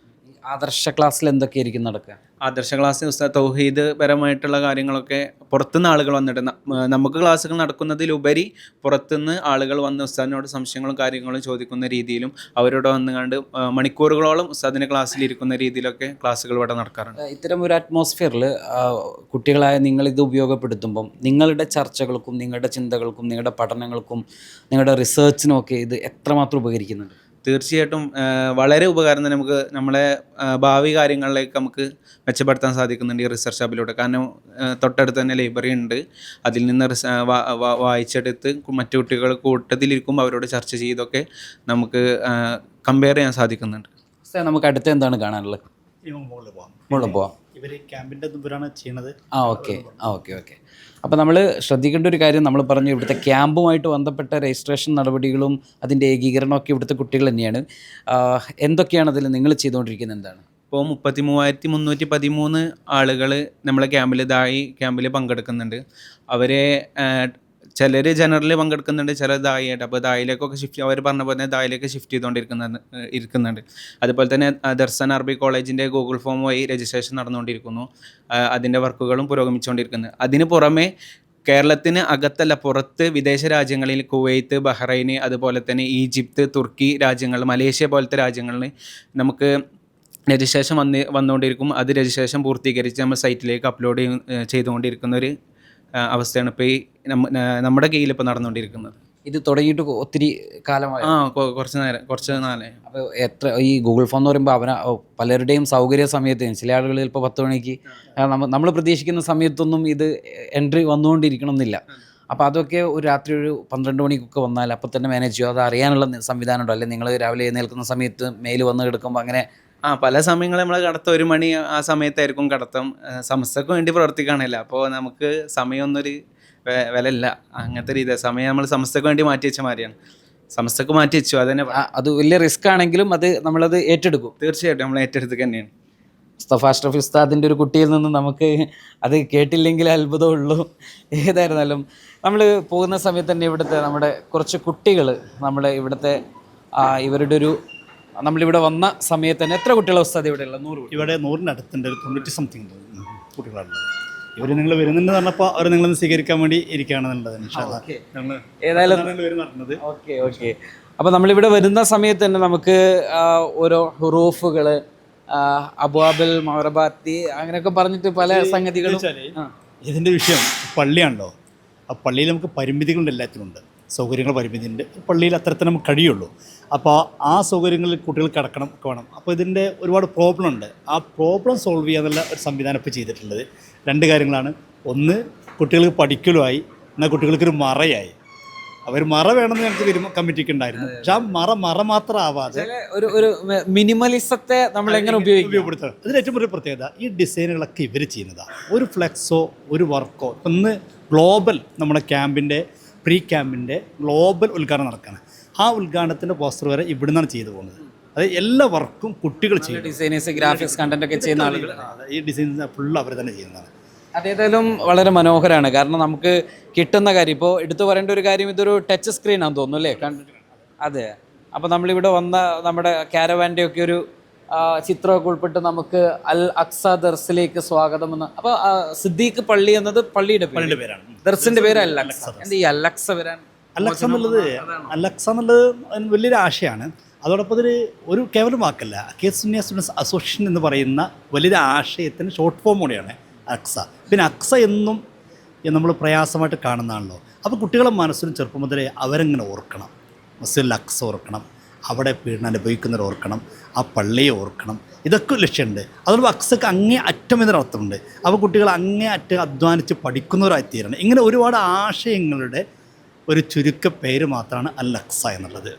ആദർശ ക്ലാസ്സിൽ എന്തൊക്കെയായിരിക്കും നടക്കുക? ആദർശ ക്ലാസ്സിൽ ഉസ്താദ് തൗഹീദ് പരമായിട്ടുള്ള കാര്യങ്ങളൊക്കെ പുറത്തുനിന്ന് ആളുകൾ വന്നിട്ട് നമുക്ക് ക്ലാസ്സുകൾ നടക്കുന്നതിലുപരി പുറത്തുനിന്ന് ആളുകൾ വന്ന് ഉസ്താദിനോട് സംശയങ്ങളും കാര്യങ്ങളും ചോദിക്കുന്ന രീതിയിലും അവരോട് വന്നുകൊണ്ട് മണിക്കൂറുകളോളം ഉസ്താദിൻ്റെ ക്ലാസ്സിലിരിക്കുന്ന രീതിയിലൊക്കെ ക്ലാസ്സുകൾ ഇവിടെ നടക്കാറുണ്ട്. ഇത്തരം ഒരു അറ്റ്മോസ്ഫിയറിൽ കുട്ടികളായ നിങ്ങളിത് ഉപയോഗപ്പെടുത്തുമ്പം നിങ്ങളുടെ ചർച്ചകൾക്കും നിങ്ങളുടെ ചിന്തകൾക്കും നിങ്ങളുടെ പഠനങ്ങൾക്കും നിങ്ങളുടെ റിസർച്ചിനും ഒക്കെ ഇത് എത്രമാത്രം ഉപകരിക്കുന്നുണ്ട്? തീർച്ചയായിട്ടും വളരെ ഉപകാരം തന്നെ. നമുക്ക് നമ്മളെ ഭാവി കാര്യങ്ങളിലേക്ക് നമുക്ക് മെച്ചപ്പെടുത്താൻ സാധിക്കുന്നുണ്ട് ഈ റിസർച്ച് ഹബിലൂടെ. കാരണം തൊട്ടടുത്ത് തന്നെ ലൈബ്രറി ഉണ്ട്. അതിൽ നിന്ന് വായിച്ചെടുത്ത് മറ്റു കുട്ടികൾ കൂട്ടത്തിലിരിക്കുമ്പോൾ അവരോട് ചർച്ച ചെയ്തൊക്കെ നമുക്ക് കമ്പയർ ചെയ്യാൻ സാധിക്കുന്നുണ്ട്. നമുക്ക് അടുത്ത് എന്താണ് കാണാനുള്ളത്? മുകളിൽ പോവാം. ഇവർ ക്യാമ്പിൻ്റെ ദൂരാണ് ചെയ്യുന്നത്. ഓക്കെ. അപ്പോൾ നമ്മൾ ശ്രദ്ധിക്കേണ്ട ഒരു കാര്യം, നമ്മൾ പറഞ്ഞു ഇവിടുത്തെ ക്യാമ്പുമായിട്ട് ബന്ധപ്പെട്ട രജിസ്ട്രേഷൻ നടപടികളും അതിൻ്റെ ഏകീകരണമൊക്കെ ഇവിടുത്തെ കുട്ടികൾ തന്നെയാണ്. എന്തൊക്കെയാണ് അതിൽ നിങ്ങൾ ചെയ്തുകൊണ്ടിരിക്കുന്നത്? എന്താണ് ഇപ്പോൾ 33,313 ആളുകൾ നമ്മളെ ക്യാമ്പിൽ പങ്കെടുക്കുന്നുണ്ട്. അവരെ ചിലർ ജനറലിൽ പങ്കെടുക്കുന്നുണ്ട്, ചിലർ ദായിയായിട്ട്. അപ്പോൾ ദായിലേക്കൊക്കെ അവർ പറഞ്ഞ പോലെ തന്നെ ദായിലേക്ക് ഷിഫ്റ്റ് ഇരിക്കുന്നുണ്ട്. അതുപോലെ തന്നെ ദർസൻ അറബി കോളേജിൻ്റെ ഗൂഗിൾ ഫോം വഴി രജിസ്ട്രേഷൻ നടന്നുകൊണ്ടിരിക്കുന്നു. അതിൻ്റെ വർക്കുകളും പുരോഗമിച്ചുകൊണ്ടിരിക്കുന്നു. അതിന് പുറമെ കേരളത്തിന് അകത്തല്ല, പുറത്ത് വിദേശ രാജ്യങ്ങളിൽ കുവൈത്ത്, ബഹ്റൈൻ, അതുപോലെ തന്നെ ഈജിപ്ത്, തുർക്കി രാജ്യങ്ങൾ, മലേഷ്യ പോലത്തെ രാജ്യങ്ങളിൽ നമുക്ക് രജിസ്ട്രേഷൻ വന്നുകൊണ്ടിരിക്കും. അത് രജിസ്ട്രേഷൻ പൂർത്തീകരിച്ച് നമ്മൾ സൈറ്റിലേക്ക് അപ്ലോഡ് ചെയ്തുകൊണ്ടിരിക്കുന്ന ഒരു അവസ്ഥയാണ് ഇപ്പോൾ ഈ നമ്മുടെ കീഴിൽ ഇപ്പോൾ നടന്നുകൊണ്ടിരിക്കുന്നത്. ഇത് തുടങ്ങിയിട്ട് ഒത്തിരി കാലമായി. കുറച്ച് നാളെ. അപ്പോൾ എത്ര ഈ ഗൂഗിൾ ഫോം എന്ന് പറയുമ്പോൾ പലരുടെയും സൗകര്യ സമയത്ത് ചില ആളുകൾ ഇപ്പോൾ 10 മണിക്ക് നമ്മൾ പ്രതീക്ഷിക്കുന്ന സമയത്തൊന്നും ഇത് എൻട്രി വന്നുകൊണ്ടിരിക്കണം എന്നില്ല. അപ്പോൾ അതൊക്കെ ഒരു രാത്രി ഒരു 12 മണിക്കൊക്കെ വന്നാൽ അപ്പോൾ തന്നെ മാനേജ് ചെയ്യുമോ? അത് അറിയാനുള്ള സംവിധാനം ഉണ്ടോ? അല്ലെങ്കിൽ നിങ്ങൾ രാവിലെ എഴുന്നേൽക്കുന്ന സമയത്ത് മെയിൽ വന്ന് കിടക്കുമ്പോൾ അങ്ങനെ പല സമയങ്ങളിൽ നമ്മൾ കടത്തം 1 മണി ആ സമയത്തായിരിക്കും കടത്തം. സമസ്തക്ക് വേണ്ടി പ്രവർത്തിക്കുകയാണല്ലോ, അപ്പോൾ നമുക്ക് സമയമൊന്നൊരു വിലയില്ല. അങ്ങനത്തെ രീതി സമയം നമ്മൾ സമസ്തക്ക് വേണ്ടി മാറ്റി വെച്ച മാതിരിയാണ്. സമസ്തക്ക് മാറ്റി വെച്ചു, അതന്നെ. അത് വലിയ റിസ്ക് ആണെങ്കിലും നമ്മളത് ഏറ്റെടുക്കും. തീർച്ചയായിട്ടും നമ്മൾ ഏറ്റെടുത്ത് തന്നെയാണ്. മുസ്തഫ അഷ്റഫ് ഉസ്താദിൻ്റെ ഒരു കുട്ടിയിൽ നിന്ന് നമുക്ക് അത് കേട്ടില്ലെങ്കിൽ അത്ഭുതമുള്ളൂ. ഏതായിരുന്നാലും നമ്മൾ പോകുന്ന സമയത്ത് തന്നെ ഇവിടുത്തെ നമ്മുടെ കുറച്ച് കുട്ടികൾ നമ്മുടെ ഇവിടുത്തെ ഇവരുടെ ഒരു നമ്മളിവിടെ വന്ന സമയത്ത് തന്നെ എത്ര കുട്ടികളെ ഉസ്താദ് ഇവിടെ ഉള്ളത്? 100 ഇവിടെ 100-ന്റെ ഒരു 90 സംതിങ് കുട്ടികളുണ്ട്. ഇവർ നിങ്ങൾ വരുന്നുണ്ട് പറഞ്ഞപ്പോൾ അവർ നിങ്ങളൊന്ന് സ്വീകരിക്കാൻ വേണ്ടി ഇരിക്കുകയാണെന്നുള്ളത്. ഏതായാലും ഓക്കെ. അപ്പോൾ നമ്മളിവിടെ വരുന്ന സമയത്ത് തന്നെ നമുക്ക് ഓരോ ഹുറൂഫുകൾ, അബ്വാബുൽ മഅറബാത്തി അങ്ങനെയൊക്കെ പറഞ്ഞിട്ട് പല സംഗതികളും. ഇതിൻ്റെ വിഷയം പള്ളിയാണല്ലോ. ആ പള്ളിയിൽ നമുക്ക് പരിമിതികളുണ്ട്, എല്ലാത്തിനുണ്ട് സൗകര്യങ്ങൾ പരിമിതിയുണ്ട്. പള്ളിയിൽ അത്തരത്തിൽ നമുക്ക് കഴിയുള്ളൂ. അപ്പോൾ ആ സൗകര്യങ്ങളിൽ കുട്ടികൾ കിടക്കണം ഒക്കെ വേണം. അപ്പോൾ ഇതിൻ്റെ ഒരുപാട് പ്രോബ്ലം ഉണ്ട്. ആ പ്രോബ്ലം സോൾവ് ചെയ്യാനുള്ള ഒരു സംവിധാനം ഇപ്പോൾ ചെയ്തിട്ടുള്ളത് 2 കാര്യങ്ങളാണ്. ഒന്ന്, കുട്ടികൾക്ക് പഠിക്കലുമായി, എന്നാൽ കുട്ടികൾക്കൊരു മറയായി. അവർ മറ വേണമെന്ന് ഞങ്ങൾക്ക് കമ്മിറ്റിക്ക് ഉണ്ടായിരുന്നു. പക്ഷെ ആ മറ മാത്രം ആവാതെ ഒരു മിനിമലിസത്തെ നമ്മൾ എങ്ങനെ ഉപയോഗപ്പെടുത്തണം. അതിന് ഏറ്റവും വലിയ പ്രത്യേകത ഈ ഡിസൈനുകളൊക്കെ ഇവർ ചെയ്യുന്നതാണ്. ഒരു ഫ്ലെക്സോ ഒരു വർക്കോ. ഒന്ന് ഗ്ലോബൽ നമ്മുടെ പ്രീ ക്യാമ്പിൻ്റെ ഗ്ലോബൽ ഉദ്ഘാടനം നടക്കുകയാണ്. ആ ഉദ്ഘാടനത്തിൻ്റെ പോസ്റ്റർ വരെ ഇവിടെ നിന്നാണ് ചെയ്തു പോകുന്നത്. അത് എല്ലാ വർക്കും കുട്ടികൾ ചെയ്യും. ഡിസൈനേഴ്സ്, ഗ്രാഫിക്സ്, കണ്ടന്റ് ഒക്കെ ചെയ്യുന്ന ആളുകൾ ഈ ഡിസൈൻസ് ഫുള്ള് അവർ തന്നെ ചെയ്യുന്നതാണ്. അതേതായാലും വളരെ മനോഹരമാണ്. കാരണം നമുക്ക് കിട്ടുന്ന കാര്യം ഇപ്പോൾ എടുത്തു പറയേണ്ട ഒരു കാര്യം, ഇതൊരു ടച്ച് സ്ക്രീൻ ആണെന്ന് തോന്നുന്നു അല്ലേ? അതെ. അപ്പോൾ നമ്മളിവിടെ വന്ന നമ്മുടെ കാരവാൻ്റെ ഒക്കെ ഒരു ചിത്രമൊക്കെ ഉൾപ്പെട്ട് നമുക്ക് അൽ അക്സ ദർസിലേക്ക് സ്വാഗതം എന്ന്. അപ്പോൾ സിദ്ദീഖ് പള്ളി എന്നത് പള്ളിയുടെ പേരാണ്, ദർസിന്റെ പേര് അൽ അക്സ. എന്ത് ഈ അൽ അക്സ വരാൻ? അൽ അക്സ എന്നുള്ളത് വലിയൊരു ആശയമാണ്. അതോടൊപ്പം ഒരു കേവലം വാക്കല്ല, സുന്നി സ്റ്റുഡൻസ് അസോസിയേഷൻ എന്ന് പറയുന്ന വലിയൊരു ആശയത്തിന് ഷോർട്ട് ഫോം കൂടിയാണ് അക്സ. പിന്നെ അക്സ എന്നും നമ്മൾ പ്രയാസമായിട്ട് കാണുന്നതാണല്ലോ. അപ്പോൾ കുട്ടികളെ മനസ്സിലും ചെറുപ്പം മുതലേ അവരെങ്ങനെ ഓർക്കണം, മസ്ജിദുൽ അക്സ ഓർക്കണം, അവിടെ പീഡനം അനുഭവിക്കുന്നവർ ഓർക്കണം, ആ പള്ളിയെ ഓർക്കണം. ഇതൊക്കെ ലക്ഷ്യമുണ്ട്. അതുകൊണ്ട് അക്സക്ക് അങ്ങേ അറ്റം എന്നൊരർത്ഥമുണ്ട്. അപ്പോൾ കുട്ടികൾ അങ്ങേ അറ്റം അധ്വാനിച്ച് പഠിക്കുന്നവരായി തീരണം. ഇങ്ങനെ ഒരുപാട് ആശയങ്ങളുടെ ഒരു ചുരുക്ക പേര് മാത്രമാണ് അൽ അക്സ എന്നുള്ളത്.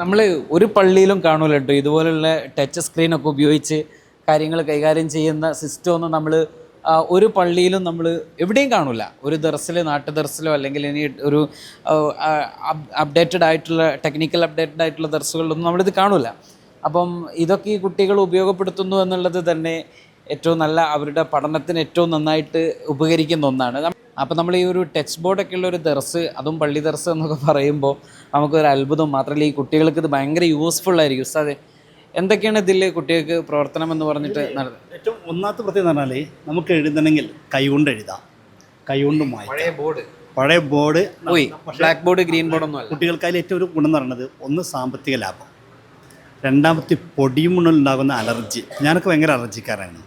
നമ്മൾ ഒരു പള്ളിയിലും കാണൂല കേട്ടോ ഇതുപോലുള്ള ടച്ച് സ്ക്രീനൊക്കെ ഉപയോഗിച്ച് കാര്യങ്ങൾ കൈകാര്യം ചെയ്യുന്ന സിസ്റ്റം ഒന്നും നമ്മൾ ഒരു പള്ളിയിലും നമ്മൾ എവിടെയും കാണൂല. ഒരു ദർസിലോ നാട്ടു ദർസിലോ അല്ലെങ്കിൽ ഇനി ഒരു അപ്ഡേറ്റഡ് ആയിട്ടുള്ള ടെക്നിക്കൽ അപ്ഡേറ്റഡ് ആയിട്ടുള്ള ദർസുകളിലൊന്നും നമ്മളിത് കാണൂല. അപ്പം ഇതൊക്കെ ഈ കുട്ടികൾ ഉപയോഗപ്പെടുത്തുന്നു എന്നുള്ളത് തന്നെ ഏറ്റവും നല്ല, അവരുടെ പഠനത്തിന് ഏറ്റവും നന്നായിട്ട് ഉപകരിക്കുന്ന ഒന്നാണ്. അപ്പോൾ നമ്മൾ ഈ ഒരു ടച്ച് ബോർഡൊക്കെ ഉള്ള ഒരു ദർസ്, അതും പള്ളി ദർസ് എന്നൊക്കെ പറയുമ്പോൾ നമുക്കൊരു അത്ഭുതം. മാത്രമല്ല ഈ കുട്ടികൾക്ക് ഇത് ഭയങ്കര യൂസ്ഫുൾ ആയിരിക്കും. ഉസ്താദേ, എന്തൊക്കെയാണ് ഇതിൽ കുട്ടികൾക്ക് പ്രവർത്തനം എന്ന് പറഞ്ഞിട്ട് നടന്നത്? ഏറ്റവും ഒന്നാമത്തെ പ്രത്യേകത എന്ന് പറഞ്ഞാൽ നമുക്ക് എഴുതണമെങ്കിൽ കൈകൊണ്ട് എഴുതാം, കൈകൊണ്ട് പഴയ board black board green board ഒന്നും അല്ല. കുട്ടികൾക്ക് അതിൽ ഏറ്റവും ഒരു ഗുണം എന്ന് പറയുന്നത് ഒന്ന് സാമ്പത്തിക ലാഭം, രണ്ടാമത്തെ പൊടിയും മുന്നിലുണ്ടാകുന്ന അലർജി. ഞാനൊക്കെ ഭയങ്കര അലർജിക്കാരാണ്.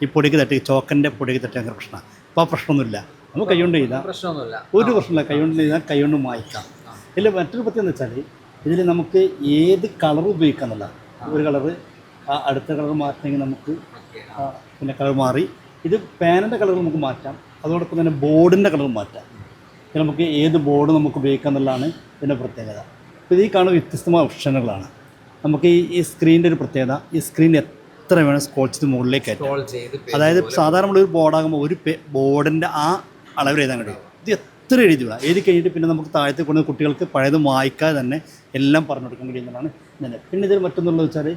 ഈ പൊടിക്ക് തട്ടി, ചോക്കൻ്റെ പൊടിക്ക് തട്ടി ഭയങ്കര പ്രശ്നമാണ്. അപ്പോൾ ആ പ്രശ്നമൊന്നുമില്ല, നമുക്ക് കൈകൊണ്ട് എഴുതാം, പ്രശ്നമൊന്നുമില്ല, ഒരു പ്രശ്നമില്ല. കൈകൊണ്ട് എഴുതാം, കൈകൊണ്ട് മായ്ക്കാം. ഇതിൽ മറ്റൊരു പ്രത്യേകത എന്ന് വെച്ചാൽ ഇതിൽ നമുക്ക് ഏത് കളർ ഉപയോഗിക്കാം എന്നല്ല. ഒരു കളറ് അടുത്ത കളർ മാറ്റണമെങ്കിൽ നമുക്ക് പിന്നെ കളർ മാറി. ഇത് പാനിൻ്റെ കളർ നമുക്ക് മാറ്റാം, അതോടൊപ്പം തന്നെ ബോർഡിൻ്റെ കളർ മാറ്റാം. നമുക്ക് ഏത് ബോർഡ് നമുക്ക് ഉപയോഗിക്കാം എന്നുള്ളതാണ് ഇതിൻ്റെ പ്രത്യേകത. അപ്പോൾ ഈ കാണുന്ന വ്യത്യസ്തമായ ഓപ്ഷനുകളാണ്. നമുക്ക് ഈ സ്ക്രീനിൻ്റെ ഒരു പ്രത്യേകത, ഈ സ്ക്രീൻ എത്ര വേണം സ്ക്രോൾ ചെയ്ത് മുകളിലേക്ക് ആയിട്ട്. അതായത് സാധാരണ നമ്മളൊരു ബോർഡാകുമ്പോൾ ഒരു ബോർഡിൻ്റെ ആ അളവിൽ എഴുതാൻ കഴിയും. ഇത് എത്ര എഴുതി കഴിഞ്ഞിട്ട് പിന്നെ നമുക്ക് താഴത്തെ കൊണ്ട് കുട്ടികൾക്ക് പഴയത് വായിക്കാതെ തന്നെ എല്ലാം പറഞ്ഞു കൊടുക്കാൻ കഴിയുന്നതാണ് ഇതിന്. പിന്നെ ഇതിൽ മറ്റൊന്നുള്ളത് വെച്ചാൽ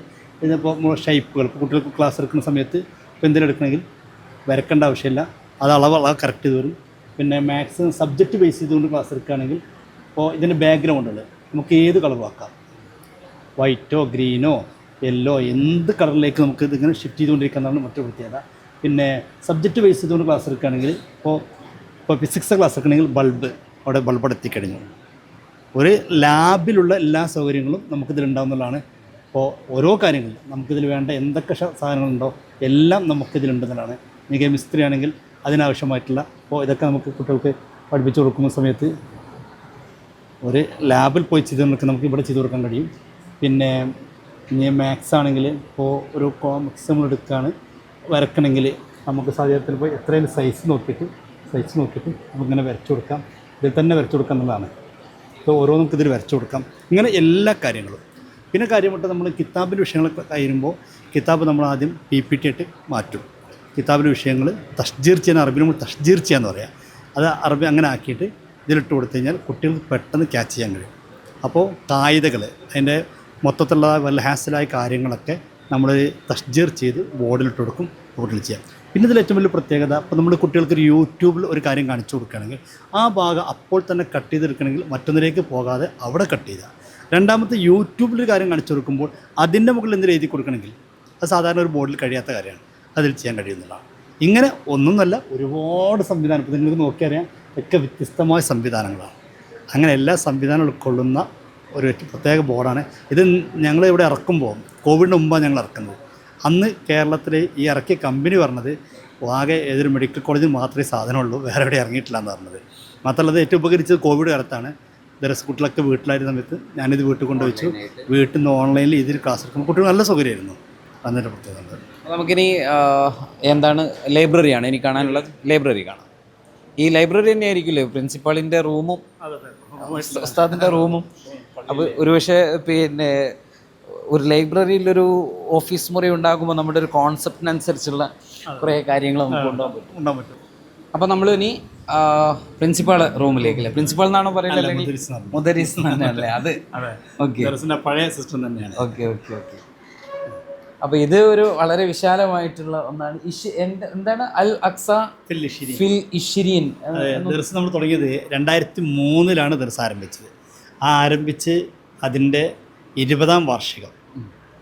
ഇതിപ്പോൾ ഷേപ്പുകൾ ഇപ്പോൾ കുട്ടികൾക്ക് ക്ലാസ് എടുക്കുന്ന സമയത്ത് ഇപ്പോൾ എന്തെങ്കിലും എടുക്കണമെങ്കിൽ വരക്കേണ്ട ആവശ്യമില്ല, അത് അളവ് കറക്റ്റ് ചെയ്ത് വരും. പിന്നെ മാത്സ് സബ്ജക്റ്റ് ബേസ് ചെയ്തുകൊണ്ട് ക്ലാസ് എടുക്കുകയാണെങ്കിൽ ഇപ്പോൾ ഇതിൻ്റെ ബാക്ക്ഗ്രൗണ്ടുകൾ നമുക്ക് ഏത് കളറും ആക്കാം, വൈറ്റോ ഗ്രീനോ യെല്ലോ എന്ത് കളറിലേക്ക് നമുക്ക് ഇതിങ്ങനെ ഷിഫ്റ്റ് ചെയ്തുകൊണ്ടിരിക്കുന്നതാണ് മറ്റൊരു പ്രത്യേകത. പിന്നെ സബ്ജക്റ്റ് ബേസ് ചെയ്തുകൊണ്ട് ക്ലാസ് എടുക്കുകയാണെങ്കിൽ ഇപ്പോൾ ഫിസിക്സ് ക്ലാസ് എടുക്കണമെങ്കിൽ അവിടെ ബൾബ് എത്തിക്കഴിഞ്ഞു. ഒരു ലാബിലുള്ള എല്ലാ സൗകര്യങ്ങളും നമുക്കിതിലുണ്ടാവുന്നതാണ്. അപ്പോൾ ഓരോ കാര്യങ്ങളും നമുക്കിതിൽ വേണ്ട എന്തൊക്കെ സാധനങ്ങളുണ്ടോ എല്ലാം നമുക്കിതിലുണ്ടെന്നുള്ളതാണ്. ഇനി കെമിസ്ട്രി ആണെങ്കിൽ അതിനാവശ്യമായിട്ടുള്ള ഇപ്പോൾ ഇതൊക്കെ നമുക്ക് കുട്ടികൾക്ക് പഠിപ്പിച്ചു കൊടുക്കുന്ന സമയത്ത് ഒരു ലാബിൽ പോയി ചെയ്ത് നമുക്ക് ഇവിടെ ചെയ്ത് കൊടുക്കാൻ കഴിയും. പിന്നെ ഇനി മാത്സ് ആണെങ്കിൽ ഇപ്പോൾ ഒരു കോമിക്സ് നമ്മൾ എടുക്കുകയാണ് വരക്കണമെങ്കിൽ നമുക്ക് സാഹചര്യത്തിൽ പോയി എത്രയും സൈസ് നോക്കിയിട്ട് നമുക്കിങ്ങനെ വരച്ചു കൊടുക്കാം. ഇതിൽ തന്നെ വരച്ചു കൊടുക്കാം എന്നുള്ളതാണ്. ഇപ്പോൾ ഓരോന്നും ഇതിൽ വരച്ചു കൊടുക്കാം. ഇങ്ങനെ എല്ലാ കാര്യങ്ങളും. പിന്നെ കാര്യമായിട്ട് നമ്മൾ കിതാബിൻ്റെ വിഷയങ്ങളൊക്കെ കഴിയുമ്പോൾ കിതാബ് നമ്മൾ ആദ്യം PPT ആയിട്ട് മാറ്റും. കിതാബിലെ വിഷയങ്ങൾ തഷ്ജീർ ചെയ്യാൻ, അറബിയിൽ നമ്മൾ തഷ്ജീർ ചെയ്യാന്ന് പറയാം. അത് അറബി അങ്ങനെ ആക്കിയിട്ട് ഇതിലിട്ട് കൊടുത്തു കഴിഞ്ഞാൽ കുട്ടികൾക്ക് പെട്ടെന്ന് ക്യാച്ച് ചെയ്യാൻ കഴിയും. അപ്പോൾ കായികകൾ അതിൻ്റെ മൊത്തത്തിലുള്ള വല്ല ഹാസലായ കാര്യങ്ങളൊക്കെ നമ്മൾ തഷ്ജീർ ചെയ്ത് ബോർഡിലിട്ട് കൊടുക്കും, ബോർഡിൽ ചെയ്യാം. പിന്നെ ഇതിൽ ഏറ്റവും വലിയ പ്രത്യേകത, ഇപ്പോൾ നമ്മൾ കുട്ടികൾക്ക് ഒരു യൂട്യൂബിൽ ഒരു കാര്യം കാണിച്ചു കൊടുക്കുകയാണെങ്കിൽ ആ ഭാഗം അപ്പോൾ തന്നെ കട്ട് ചെയ്തെടുക്കണമെങ്കിൽ മറ്റൊന്നിലേക്ക് പോകാതെ അവിടെ കട്ട് ചെയ്യുക. രണ്ടാമത്തെ യൂട്യൂബിലൊരു കാര്യം കാണിച്ചു കൊടുക്കുമ്പോൾ അതിൻ്റെ മുകളിൽ എന്തെങ്കിലും എഴുതി കൊടുക്കണമെങ്കിൽ അത് സാധാരണ ഒരു ബോർഡിൽ കഴിയാത്ത കാര്യമാണ്, അതിൽ ചെയ്യാൻ കഴിയുന്നതാണ്. ഇങ്ങനെ ഒന്നൊന്നല്ല ഒരുപാട് സംവിധാനം, ഇപ്പോൾ നിങ്ങൾക്ക് നോക്കിയറിയാം ഒക്കെ വ്യത്യസ്തമായ സംവിധാനങ്ങളാണ്. അങ്ങനെ എല്ലാ സംവിധാനം ഉൾക്കൊള്ളുന്ന ഒരു പ്രത്യേക ബോർഡാണ് ഇത്. ഞങ്ങൾ ഇവിടെ ഇറക്കുമ്പോൾ കോവിഡിന് മുമ്പാണ് ഞങ്ങൾ ഇറക്കുന്നത്. അന്ന് കേരളത്തിൽ ഈ ഇറക്കിയ കമ്പനി പറഞ്ഞത് ആകെ ഏതൊരു മെഡിക്കൽ കോളേജിൽ മാത്രമേ സാധനമുള്ളൂ, വേറെ എവിടെ ഇറങ്ങിയിട്ടില്ല എന്ന് പറഞ്ഞത്. മാത്രമല്ല ഏറ്റവും ഉപകരിച്ചത് കോവിഡ് കാലത്താണ്. ദർസ് കുട്ടികളൊക്കെ വീട്ടിലായിരുന്ന സമയത്ത് ഞാനിത് വീട്ടിൽ കൊണ്ടുവച്ചു. വീട്ടിൽ നിന്ന് ഓൺലൈനിൽ ഇതിൽ ക്ലാസ് എടുക്കുമ്പോൾ കുട്ടികൾ നല്ല സൗകര്യമായിരുന്നു. അന്നൊരു പ്രത്യേകത. നമുക്കിനി എന്താണ് ലൈബ്രറിയാണ് ഇനി കാണാനുള്ളത്. ലൈബ്രറി കാണാം. ഈ ലൈബ്രറി തന്നെ ആയിരിക്കില്ലേ പ്രിൻസിപ്പാളിൻ്റെ റൂമും ഉസ്താദിൻ്റെ റൂമും. അപ്പോൾ ഒരുപക്ഷെ പിന്നെ ഒരു ലൈബ്രറിയിലൊരു ഓഫീസ് മുറി ഉണ്ടാകുമ്പോൾ നമ്മുടെ ഒരു കോൺസെപ്റ്റിനനുസരിച്ചുള്ള കുറേ കാര്യങ്ങൾ നമുക്ക് കൊണ്ടുപോകാൻ പറ്റും. അപ്പോൾ നമ്മൾ ഇനി പ്രിൻസിപ്പാൾ റൂമിലേക്കല്ലേ, പ്രിൻസിപ്പാൾ എന്നാണോ പറയുന്നത് അല്ലെങ്കിൽ മുദരിസ് തന്നെയല്ലേ? അത് ഓക്കെ, പഴയ സിസ്റ്റം തന്നെയാണ്. ഓക്കെ. അപ്പോൾ ഇത് ഒരു വളരെ വിശാലമായിട്ടുള്ള ഒന്നാണ്. എന്താണ് അൽ അക്സ ഫിൽ ഇഷ്രീൻ ദർസ് നമ്മൾ തുടങ്ങിയത് 2003 ദർസ് ആരംഭിച്ചത്. ആരംഭിച്ച് അതിൻ്റെ 20ാം വാർഷികം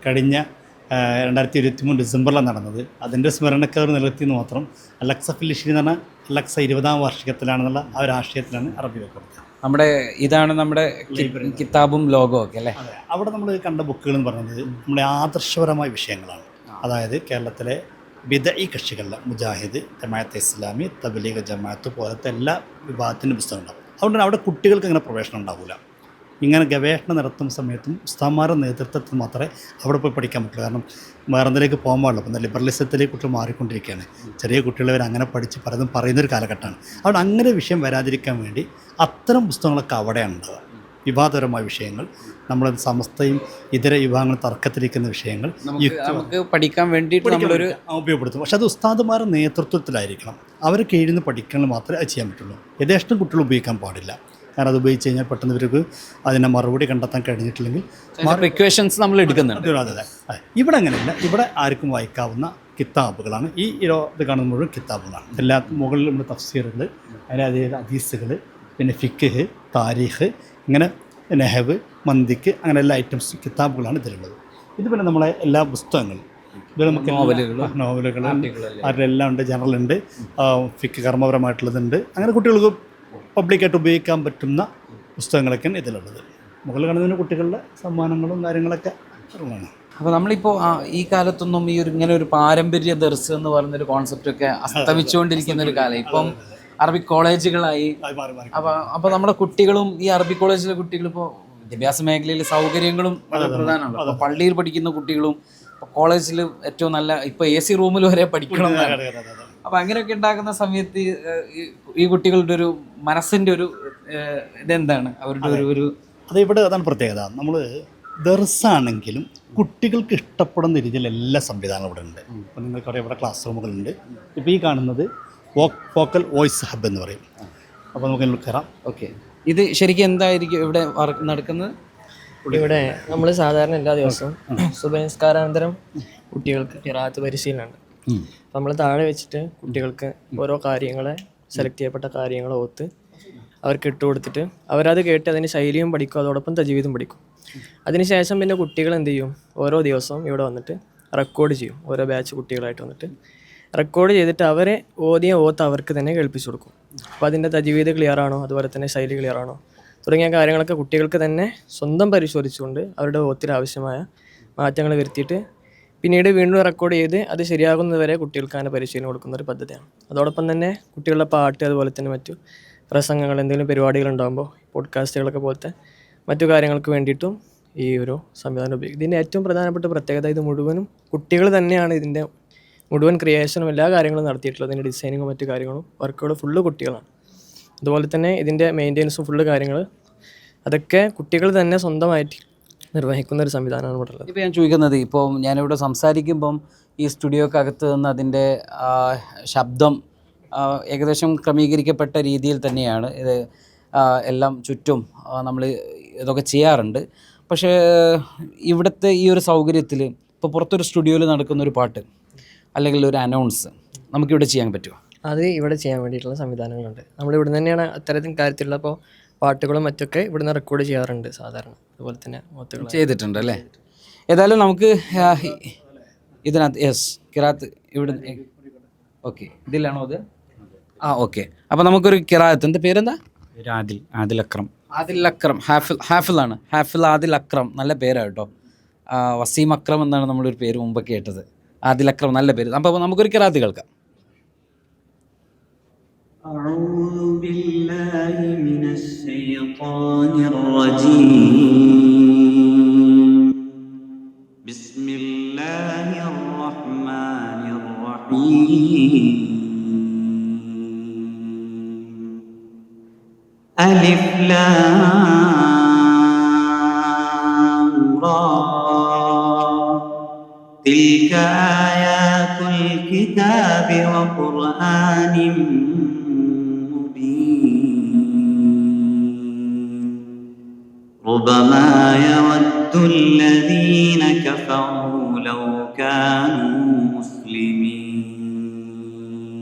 കഴിഞ്ഞ 2023 ഡിസംബറിലാണ് നടന്നത്. അതിൻ്റെ സ്മരണക്കർ നിലനിർത്തിയെന്ന് മാത്രം. അലക്സ ഫിൽ ഇഷ്രീൻ എന്ന് പറഞ്ഞാൽ അലക്സ 20ാം വാർഷികത്തിലാണെന്നുള്ള ആ ഒരു ആശയത്തിലാണ് അറബി വെക്കുന്നത്. ഇതാണ് നമ്മുടെ കിതാബും ലോഗോ ഒക്കെ അല്ലേ? അവിടെ നമ്മൾ കണ്ട ബുക്കുകൾ എന്ന് പറയുന്നത് നമ്മുടെ ആദർശപരമായ വിഷയങ്ങളാണ്. അതായത് കേരളത്തിലെ ബിദഈ കക്ഷികളിലെ മുജാഹിദ്, ജമാഅത്തെ ഇസ്ലാമി, തബ്ലീഗ് ജമാഅത്ത് പോലത്തെ എല്ലാ വിഭാഗത്തിൻ്റെ പുസ്തകം ഉണ്ടാവും. അതുകൊണ്ട് അവിടെ കുട്ടികൾക്ക് ഇങ്ങനെ പ്രവേശനം ഉണ്ടാവില്ല. ഇങ്ങനെ ഗവേഷണം നടത്തുന്ന സമയത്തും ഉസ്താദന്മാരുടെ നേതൃത്വത്തിൽ മാത്രമേ അവിടെ പോയി പഠിക്കാൻ പറ്റുള്ളൂ. കാരണം വേറെ എന്തിലേക്ക് പോകാൻ പാടില്ല. അപ്പം ലിബറലിസത്തിലേക്ക് കുട്ടികൾ മാറിക്കൊണ്ടിരിക്കുകയാണ്. ചെറിയ കുട്ടികൾ വരെ അങ്ങനെ പഠിച്ച് പലതും പറയുന്നൊരു കാലഘട്ടമാണ്. അവിടെ അങ്ങനെ വിഷയം വരാതിരിക്കാൻ വേണ്ടി അത്തരം പുസ്തകങ്ങളൊക്കെ അവിടെയാണ് ഉണ്ടാവുക. വിവാദപരമായ വിഷയങ്ങൾ, നമ്മൾ സമസ്തയും ഇതര വിഭാഗങ്ങൾ തർക്കത്തിരിക്കുന്ന വിഷയങ്ങൾ നമുക്ക് പഠിക്കാൻ വേണ്ടിയിട്ട് നമ്മളൊരു ഉപയോഗപ്പെടുത്തും. പക്ഷെ അത് ഉസ്താദുമാരുടെ നേതൃത്വത്തിലായിരിക്കണം. അവരെ കീഴിൽ നിന്ന് പഠിക്കണം മാത്രമേ അത് ചെയ്യാൻ പറ്റുള്ളൂ. യഥേഷ്ടം കുട്ടികൾ ഉപയോഗിക്കാൻ പാടില്ല. കാരണം അത് ഉപയോഗിച്ച് കഴിഞ്ഞാൽ പെട്ടെന്ന് ഇവർക്ക് അതിനെ മറുപടി കണ്ടെത്താൻ കഴിഞ്ഞിട്ടില്ലെങ്കിൽ പ്രിക്കോഷൻസ് നമ്മൾ എടുക്കുന്നുണ്ട്. അതെ. ഇവിടെ അങ്ങനെയല്ല. ഇവിടെ ആർക്കും വായിക്കാവുന്ന കിതാബുകളാണ്. ഇത് കാണുന്ന മുഴുവൻ കിതാബുകളാണ്. എല്ലാ മുകളിൽ നമ്മുടെ തഫ്സീറുകൾ, അതിൻ്റെ ഹദീസുകൾ, പിന്നെ ഫിഖ്, താരീഖ്, ഇങ്ങനെ നെഹവ്, മന്തിക്ക്, അങ്ങനെ എല്ലാ ഐറ്റംസ് കിതാബുകളാണ് ഇതിലുള്ളത്. ഇത് പിന്നെ നമ്മളെ എല്ലാ പുസ്തകങ്ങളും ഇത് നമുക്ക് നോവലുകൾ അവരുടെ എല്ലാം ഉണ്ട്. ജനറൽ ഉണ്ട്, ഫിഖ് കർമ്മപരമായിട്ടുള്ളതുണ്ട്. അങ്ങനെ കുട്ടികൾക്ക് പബ്ലിക്കായിട്ട് ഉപയോഗിക്കാൻ പറ്റുന്ന പുസ്തകങ്ങളൊക്കെയാണ് ഇതിലുള്ളത്. മുകളിൽ കാണുന്നതിന് കുട്ടികളുടെ സമ്മാനങ്ങളും കാര്യങ്ങളൊക്കെ ഉള്ളതാണ്. അപ്പോൾ നമ്മളിപ്പോൾ ഈ കാലത്തൊന്നും ഈ ഇങ്ങനെ ഒരു പാരമ്പര്യ ദർസ് എന്ന് പറയുന്നൊരു കോൺസെപ്റ്റൊക്കെ അസ്തമിച്ചുകൊണ്ടിരിക്കുന്ന ഒരു കാലം. ഇപ്പം അറബിക് കോളേജുകളായി. അപ്പോൾ നമ്മുടെ കുട്ടികളും ഈ അറബിക് കോളേജിലെ കുട്ടികളും ഇപ്പോൾ വിദ്യാഭ്യാസ മേഖലയിൽ സൗകര്യങ്ങളും വളരെ പ്രധാനമാണ്. അപ്പോൾ പള്ളിയിൽ പഠിക്കുന്ന കുട്ടികളും കോളേജിൽ ഏറ്റവും നല്ല ഇപ്പോൾ AC റൂമിൽ വരെ പഠിക്കണം. അപ്പോൾ അങ്ങനെയൊക്കെ ഉണ്ടാക്കുന്ന സമയത്ത് ഈ കുട്ടികളുടെ ഒരു മനസ്സിൻ്റെ ഒരു ഇതെന്താണ് അവരുടെ ഒരു ഇവിടെ അതാണ് പ്രത്യേകത. നമ്മൾ ദർസാണെങ്കിലും കുട്ടികൾക്ക് ഇഷ്ടപ്പെടുന്ന രീതിയിൽ എല്ലാ സംവിധാനവും ഇവിടെ ഉണ്ട്. ഇപ്പോൾ നിങ്ങൾക്കറിയാം ഇവിടെ ക്ലാസ് റൂമുകളുണ്ട്. ഇപ്പോൾ ഈ കാണുന്നത് വോക്കൽ വോയിസ് ഹബ് എന്ന് പറയും. അപ്പോൾ നമുക്ക് കയറാം. ഓക്കെ. ഇത് ശരിക്കും എന്തായിരിക്കും ഇവിടെ വർക്ക് നടക്കുന്നത്? ഇവിടെ നമ്മൾ സാധാരണ എല്ലാ ദിവസവും സുബഹ് കുട്ടികൾക്ക് ഖിറാഅത്ത് പരിശീലനമുണ്ട്. അപ്പം നമ്മൾ താഴെ വെച്ചിട്ട് കുട്ടികൾക്ക് ഓരോ കാര്യങ്ങളെ സെലക്ട് ചെയ്യപ്പെട്ട കാര്യങ്ങൾ ഓത്ത് അവർക്ക് ഇട്ട് കൊടുത്തിട്ട് അവരത് കേട്ട് അതിൻ്റെ ശൈലിയും പഠിക്കും, അതോടൊപ്പം തജ്വീദും പഠിക്കും. അതിനുശേഷം പിന്നെ കുട്ടികൾ എന്ത് ചെയ്യും, ഓരോ ദിവസവും ഇവിടെ വന്നിട്ട് റെക്കോർഡ് ചെയ്യും. ഓരോ ബാച്ച് കുട്ടികളായിട്ട് വന്നിട്ട് റെക്കോർഡ് ചെയ്തിട്ട് അവരെ ഓതിയ ഓത്ത് അവർക്ക് തന്നെ കേൾപ്പിച്ചു കൊടുക്കും. അപ്പോൾ അതിൻ്റെ തജ്വീദ് ക്ലിയർ ആണോ, അതുപോലെ തന്നെ ശൈലി ക്ലിയർ ആണോ തുടങ്ങിയ കാര്യങ്ങളൊക്കെ കുട്ടികൾക്ക് തന്നെ സ്വന്തം പരിശോധിച്ചുകൊണ്ട് അവരുടെ ഓത്തിൽ ആവശ്യമായ മാറ്റങ്ങൾ വരുത്തിയിട്ട് പിന്നീട് വീണ്ടും റെക്കോർഡ് ചെയ്ത് അത് ശരിയാകുന്നതുവരെ കുട്ടികൾക്ക് അങ്ങനെ പരിശീലനം കൊടുക്കുന്ന ഒരു പദ്ധതിയാണ്. അതോടൊപ്പം തന്നെ കുട്ടികളുടെ പാട്ട്, അതുപോലെ തന്നെ മറ്റു പ്രസംഗങ്ങൾ, എന്തെങ്കിലും പരിപാടികൾ ഉണ്ടാകുമ്പോൾ പോഡ്കാസ്റ്റുകളൊക്കെ പോലത്തെ മറ്റു കാര്യങ്ങൾക്ക് വേണ്ടിയിട്ടും ഈ ഒരു സംവിധാനം ഉപയോഗിക്കും. ഇതിൻ്റെ ഏറ്റവും പ്രധാനപ്പെട്ട പ്രത്യേകത ഇത് മുഴുവനും കുട്ടികൾ തന്നെയാണ് ഇതിൻ്റെ മുഴുവൻ ക്രിയേഷനും എല്ലാ കാര്യങ്ങളും നടത്തിയിട്ടുള്ളത്. ഇതിൻ്റെ ഡിസൈനിങ്ങും മറ്റു കാര്യങ്ങളും വർക്കുകൾ ഫുള്ള് കുട്ടികളാണ്. അതുപോലെ തന്നെ ഇതിൻ്റെ മെയിൻ്റെനൻസും ഫുള്ള് കാര്യങ്ങൾ അതൊക്കെ കുട്ടികൾ തന്നെ സ്വന്തമായിട്ട് നിർവഹിക്കുന്ന ഒരു സംവിധാനമാണ് ഇവിടെ ഉള്ളത്. ഇപ്പോൾ ഞാൻ ചോദിക്കുന്നത്, ഇപ്പോൾ ഞാനിവിടെ സംസാരിക്കുമ്പം ഈ സ്റ്റുഡിയോക്കകത്ത് നിന്ന് അതിൻ്റെ ശബ്ദം ഏകദേശം ക്രമീകരിക്കപ്പെട്ട രീതിയിൽ തന്നെയാണ് ഇത് എല്ലാം ചുറ്റും നമ്മൾ ഇതൊക്കെ ചെയ്യാറുണ്ട്. പക്ഷേ ഇവിടുത്തെ ഈ ഒരു സൗകര്യത്തിൽ ഇപ്പോൾ പുറത്തൊരു സ്റ്റുഡിയോയിൽ നടക്കുന്നൊരു പാട്ട് അല്ലെങ്കിൽ ഒരു അനൗൺസ് നമുക്കിവിടെ ചെയ്യാൻ പറ്റുമോ? അത് ഇവിടെ ചെയ്യാൻ വേണ്ടിയിട്ടുള്ള സംവിധാനങ്ങളുണ്ട്. നമ്മളിവിടെ തന്നെയാണ് അത്തരത്തിൽ കാര്യത്തിലുള്ള ഇപ്പോൾ പാട്ടുകളും മറ്റൊക്കെ ഇവിടുന്ന് റെക്കോർഡ് ചെയ്യാറുണ്ട് സാധാരണ. അതുപോലെ തന്നെ ഒത്തുകൾ ചെയ്തിട്ടുണ്ട് അല്ലേ? ഏതായാലും നമുക്ക് ഇതിനകത്ത് കിറാത്ത് ഇവിടെ ഓക്കെ ഇതിലാണോ അത്? ഓക്കെ. അപ്പോൾ നമുക്കൊരു കിറാത്ത്, എന്താ പേരെന്താ? ആദിൽ അക്രം. ആദിൽ അക്രം. ഹാഫിളാണ്. ഹാഫിൾ ആദിൽ അക്രം, നല്ല പേരാണ് കേട്ടോ. വസീം അക്രം എന്നാണ് നമ്മളൊരു പേര് മുമ്പ് കേട്ടത്. ആദിൽ അക്രം, നല്ല പേര്. അപ്പോൾ നമുക്കൊരു കിറാത്ത് കേൾക്കാം. أعوذ بالله من الشيطان الرجيم بسم الله الرحمن الرحيم ألف لام را تلك آيات الكتاب وقرآن ربما يود الذين كفروا لو كانوا مسلمين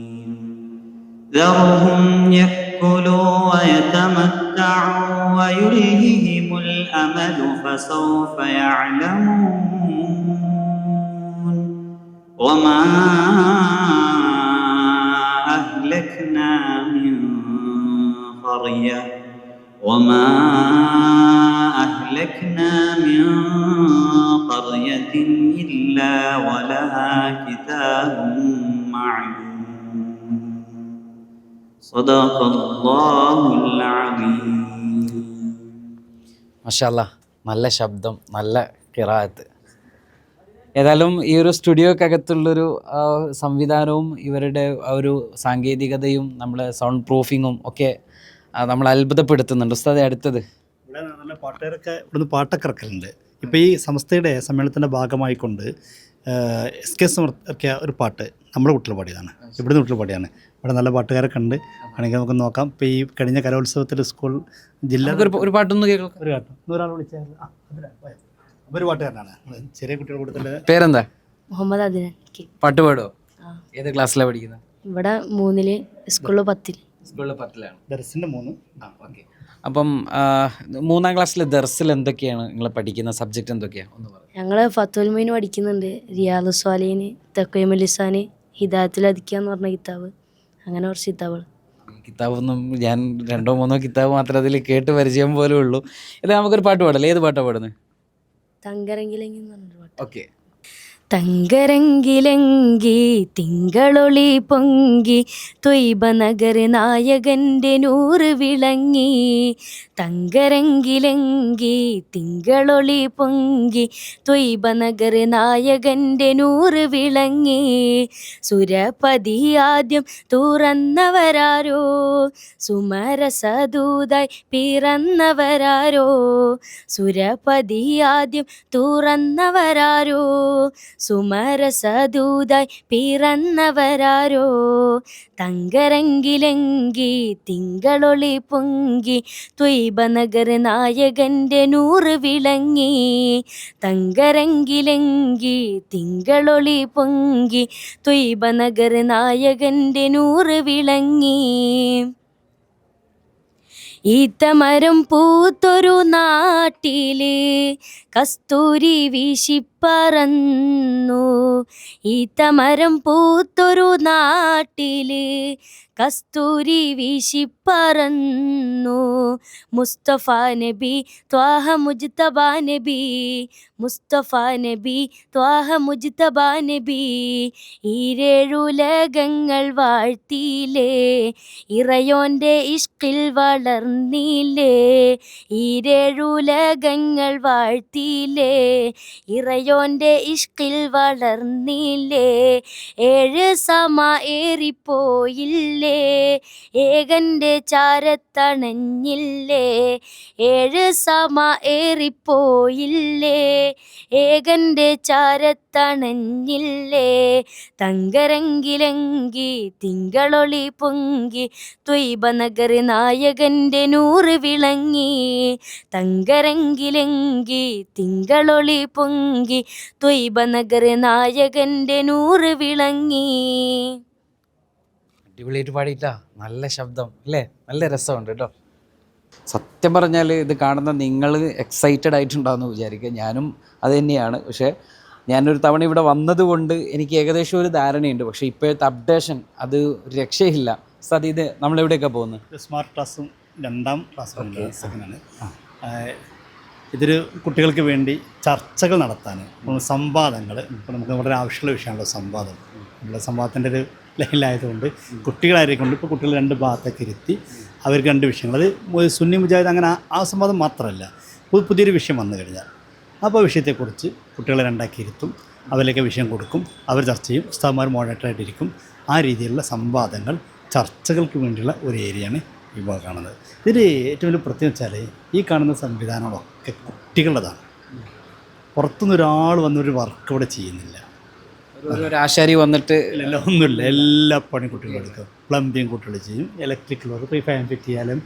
ذرهم يأكلوا ويتمتعوا ويلههم الأمل فسوف يعلمون وما أهلكنا من قرية إلا ولها كتاب معلوم صدق الله العظيم. മാഷാ അല്ലാ, നല്ല ശബ്ദം, നല്ല ഖിറാഅത്ത്. ഏതായാലും ഈ ഒരു സ്റ്റുഡിയോക്കകത്തുള്ളൊരു സംവിധാനവും ഇവരുടെ ഒരു സാങ്കേതികതയും നമ്മളെ സൗണ്ട് പ്രൂഫിങ്ങും ഒക്കെ നമ്മൾ അത്ഭുതപ്പെടുത്തുന്നുണ്ട്. ഉസ്താദെ, അടുത്തത് ഇവിടെ നല്ല പാട്ടുകാരൊക്കെ ഇവിടുന്ന് പാട്ടൊക്കെ ഇറക്കലുണ്ട്. ഇപ്പോൾ ഈ സംസ്ഥയുടെ സമ്മേളനത്തിൻ്റെ ഭാഗമായിക്കൊണ്ട് SK ഇറക്കിയ ഒരു പാട്ട് നമ്മുടെ കുട്ടികൾ പാടിയതാണ്, ഇവിടുന്ന് കുട്ടികൾ പാടിയാണ്. ഇവിടെ നല്ല പാട്ടുകാരൊക്കെ ഉണ്ട്, ആണെങ്കിൽ നമുക്ക് നോക്കാം. ഇപ്പോൾ ഈ കഴിഞ്ഞ കലോത്സവത്തിൽ സ്കൂൾ ജില്ല ഒരു പാട്ടൊന്ന് കേൾക്കാം. ഒരു പാട്ട് ഒരാൾ വിളിച്ചാൽ ഒരു പാട്ടുകാരനാണ്, ചെറിയ കുട്ടികൾ കൂടുതൽ. പേരെന്താ? മുഹമ്മദ് അദിനാൻ. പാട്ട് പാടുമോ? ഏത് ക്ലാസ്സിലാണ് പഠിക്കുന്നത്? ഇവിടെ 3-ല്, സ്കൂളിൽ 10-ല്. സ്കൂളിൽ 10-ലാണ്. ദർസിൻ്റെ 3. ഓക്കെ. അപ്പം 3-ാം ക്ലാസ്സിലെ ദർസിൽ എന്തൊക്കെയാണ് നിങ്ങൾ പഠിക്കുന്ന സബ്ജക്റ്റ് എന്തൊക്കെയാണ് ഒന്ന് പറയാം. ഞങ്ങൾ ഫത്തുൽ മൊയ്ൻ പഠിക്കുന്നുണ്ട്, റിയാദു സ്വാലിഹിന്, തഖ്വീമുൽ ലിസാന്, ഹിദായത്തുൽ അദ്കിയ എന്ന് പറഞ്ഞ കിതാബ്, അങ്ങനെ കുറച്ച് കിതാബുകൾ. കിതാബൊന്നും ഞാൻ 2-3 കിതാബ് മാത്രമേ അതിൽ കേട്ട് പരിചയം പോലെ ഉള്ളൂ. ഇത് നമുക്കൊരു പാട്ട് പാടല്ലേ? ഏത് പാട്ടാണ് പാടുന്നത്? തങ്കരങ്കിലെങ്കി എന്ന് പറഞ്ഞൊരു പാട്ട്. ഓക്കെ. തങ്കരങ്കിലെങ്കി തിങ്കളൊളി പൊങ്കി ത്വയ്ബ നഗർ നായകൻ്റെ നൂറ് വിളങ്ങി. തങ്കരങ്കിലെങ്കി തിങ്കളൊളി പൊങ്കി ത്വയ്ബ നഗർ നായകൻ്റെ നൂറ് വിളങ്ങി. സുരപതി ആദ്യം തുറന്നവരാരോ, സുമരസദൂതായി പിറന്നവരാരോ. സുരപതി ആദ്യം തുറന്നവരാരോ, സുമരസദൂതായി പിറന്നവരാരോ തങ്കരങ്കിലെങ്കി തിങ്കളൊളി പൊങ്കി ത്വയ്ബ നഗര നായകൻ്റെ നൂറ് വിളങ്ങി തങ്കരങ്കിലെങ്കി തിങ്കളൊളി പൊങ്കി ത്വയ്ബ നഗര നായകൻ്റെ നൂറ് വിളങ്ങി ഈത്തമരം പൂത്തൊരു നാട്ടില് കസ്തൂരി വീശിപ്പറന്നു ഈത്തമരം പൂത്തൊരു നാട്ടില് കസ്തൂരി വീശിപ്പറന്നു മുസ്തഫ നബി ത്വാഹ മുജ്തബ നബി മുസ്തഫ നബി ത്വാഹ മുജ്തബ നബി ഈരേഴുലകങ്ങൾ വാഴ്ത്തിയിലേ ഇറയോൻ്റെ ഇഷ്കിൽ വളർന്നില്ലേ ഈരേഴുലകങ്ങൾ വാഴ്ത്തിയിലേ ഇറയോൻ്റെ ഇഷ്കിൽ വളർന്നില്ലേ ഏഴ് സമ ഏറിപ്പോയില്ലേ ഏകൻ്റെ ചാരത്തണഞ്ഞില്ലേ ഏഴ് സമ ഏറിപ്പോയില്ലേ ഏകൻ്റെ ചാരത്തണഞ്ഞില്ലേ തങ്കരങ്കിലെങ്കി തിങ്കളൊളി പൊങ്കി ത്വയ്ബ നഗര നായകൻ്റെ നൂറ് വിളങ്ങി തങ്കരങ്കിലെങ്കി തിങ്കളൊളി പൊങ്കി ത്വയ്ബ നഗര നായകൻ്റെ നൂറ് വിളങ്ങി. അടിപൊളിയായിട്ട് പാടിയിട്ടാ, നല്ല ശബ്ദം അല്ലേ, നല്ല രസമുണ്ട് കേട്ടോ. സത്യം പറഞ്ഞാൽ ഇത് കാണുന്ന നിങ്ങൾ എക്സൈറ്റഡ് ആയിട്ടുണ്ടാകുമെന്ന് വിചാരിക്കുക, ഞാനും അത് തന്നെയാണ്. പക്ഷേ ഞാനൊരു തവണ ഇവിടെ വന്നതുകൊണ്ട് എനിക്ക് ഏകദേശം ഒരു ധാരണയുണ്ട്. പക്ഷേ ഇപ്പോഴത്തെ അപ്ഡേഷൻ അത് ഒരു രക്ഷയില്ല. സത് ഇത് നമ്മളെവിടെയൊക്കെ പോകുന്നത്? സ്മാർട്ട് ക്ലാസ്സും 2ാം ക്ലാസ്സും സെക്കൻഡാണ്. ഇതൊരു കുട്ടികൾക്ക് വേണ്ടി ചർച്ചകൾ നടത്താൻ സംവാദങ്ങൾ, ഇപ്പോൾ നമുക്ക് വളരെ ആവശ്യമുള്ള വിഷയമാണല്ലോ സംവാദം. നമ്മുടെ സംവാദത്തിൻ്റെ ഒരു ലൈനിലായതുകൊണ്ട് കുട്ടികളായിരിക്കൊണ്ട് ഇപ്പോൾ കുട്ടികൾ 2 ഭാഗത്തേക്ക് ഇരുത്തി അവർക്ക് 2 വിഷയങ്ങൾ, അത് സുന്നി മുജാഹിദ് അങ്ങനെ ആ സംവാദം മാത്രമല്ല, പുതിയൊരു വിഷയം വന്നു കഴിഞ്ഞാൽ അപ്പോൾ ആ വിഷയത്തെക്കുറിച്ച് കുട്ടികളെ 2ആക്കി ഇരുത്തും, അവരിലേക്ക് വിഷയം കൊടുക്കും, അവർ ചർച്ച ചെയ്യും, ഉസ്താദ്മാർ മോഡറേറ്ററായിട്ടിരിക്കും. ആ രീതിയിലുള്ള സംവാദങ്ങൾ, ചർച്ചകൾക്ക് വേണ്ടിയുള്ള ഒരു ഏരിയയാണ് ഇപ്പോൾ കാണുന്നത്. ഇതിൽ ഏറ്റവും വലിയ പ്രത്യേകം വെച്ചാൽ ഈ കാണുന്ന സംവിധാനങ്ങളൊക്കെ കുട്ടികളുടേതാണ്. പുറത്തുനിന്ന് ഒരാൾ വന്നൊരു വർക്ക് ഇവിടെ ചെയ്യുന്നില്ല. ഒരു ആശാരി വന്നിട്ട് ഇല്ല, ഒന്നുമില്ല, എല്ലാ പണി കുട്ടികൾ എടുക്കും. പ്ലംബിങ് കുട്ടികൾ ചെയ്യും, ഇലക്ട്രിക്കൽ വർക്ക്, ഫാൻ ഫിറ്റ് ചെയ്യാലും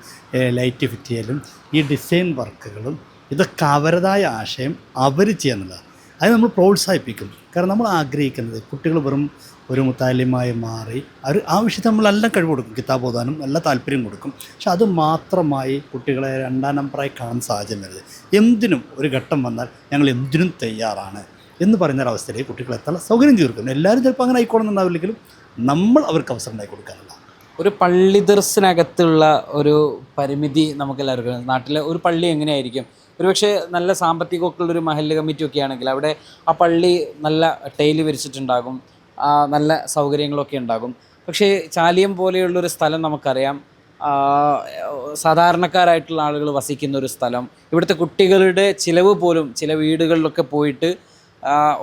ലൈറ്റ് ഫിറ്റ് ചെയ്യാലും ഈ ഡിസൈൻ വർക്കുകളും ഇതൊക്കെ അവരുടേതായ ആശയം അവർ ചെയ്യുന്നതാണ്. അത് നമ്മൾ പ്രോത്സാഹിപ്പിക്കും. കാരണം നമ്മൾ ആഗ്രഹിക്കുന്നത് കുട്ടികൾ വെറും ഒരു മുത്താലിമായി മാറി അവർ ആ വിഷയത്തിൽ നമ്മളെല്ലാം കഴിവ് കൊടുക്കും, കിതാബ് ഓതാനും നല്ല താല്പര്യം കൊടുക്കും. പക്ഷെ അത് മാത്രമായി കുട്ടികളെ 2ാം നമ്പറായി കാണാൻ സാഹചര്യം വരുന്നത്. എന്തിനും ഒരു ഘട്ടം വന്നാൽ ഞങ്ങൾ എന്തിനും തയ്യാറാണ് എന്ന് പറയുന്നൊരവസ്ഥയിലേക്ക് കുട്ടികൾ എത്താനുള്ള സൗകര്യം തീർക്കുന്നു. എല്ലാവരും ചിലപ്പോൾ അങ്ങനെ ആയിക്കോണമെന്നുണ്ടാവില്ലെങ്കിലും നമ്മൾ അവർക്ക് അവസരം ഉണ്ടാക്കി കൊടുക്കാനുള്ള ഒരു പള്ളി ദർസിനകത്തുള്ള ഒരു പരിമിതി നമുക്കെല്ലാവർക്കും. നാട്ടിലെ ഒരു പള്ളി എങ്ങനെയായിരിക്കും? ഒരുപക്ഷെ നല്ല സാമ്പത്തികമൊക്കെ ഉള്ളൊരു മഹല്ല് കമ്മിറ്റിയൊക്കെ ആണെങ്കിൽ അവിടെ ആ പള്ളി നല്ല ടൈല് വിരിച്ചിട്ടുണ്ടാകും, നല്ല സൗകര്യങ്ങളൊക്കെ ഉണ്ടാകും. പക്ഷേ ചാലിയം പോലെയുള്ളൊരു സ്ഥലം നമുക്കറിയാം, സാധാരണക്കാരായിട്ടുള്ള ആളുകൾ വസിക്കുന്ന ഒരു സ്ഥലം. ഇവിടുത്തെ കുട്ടികളുടെ ചിലവ് പോലും ചില വീടുകളിലൊക്കെ പോയിട്ട്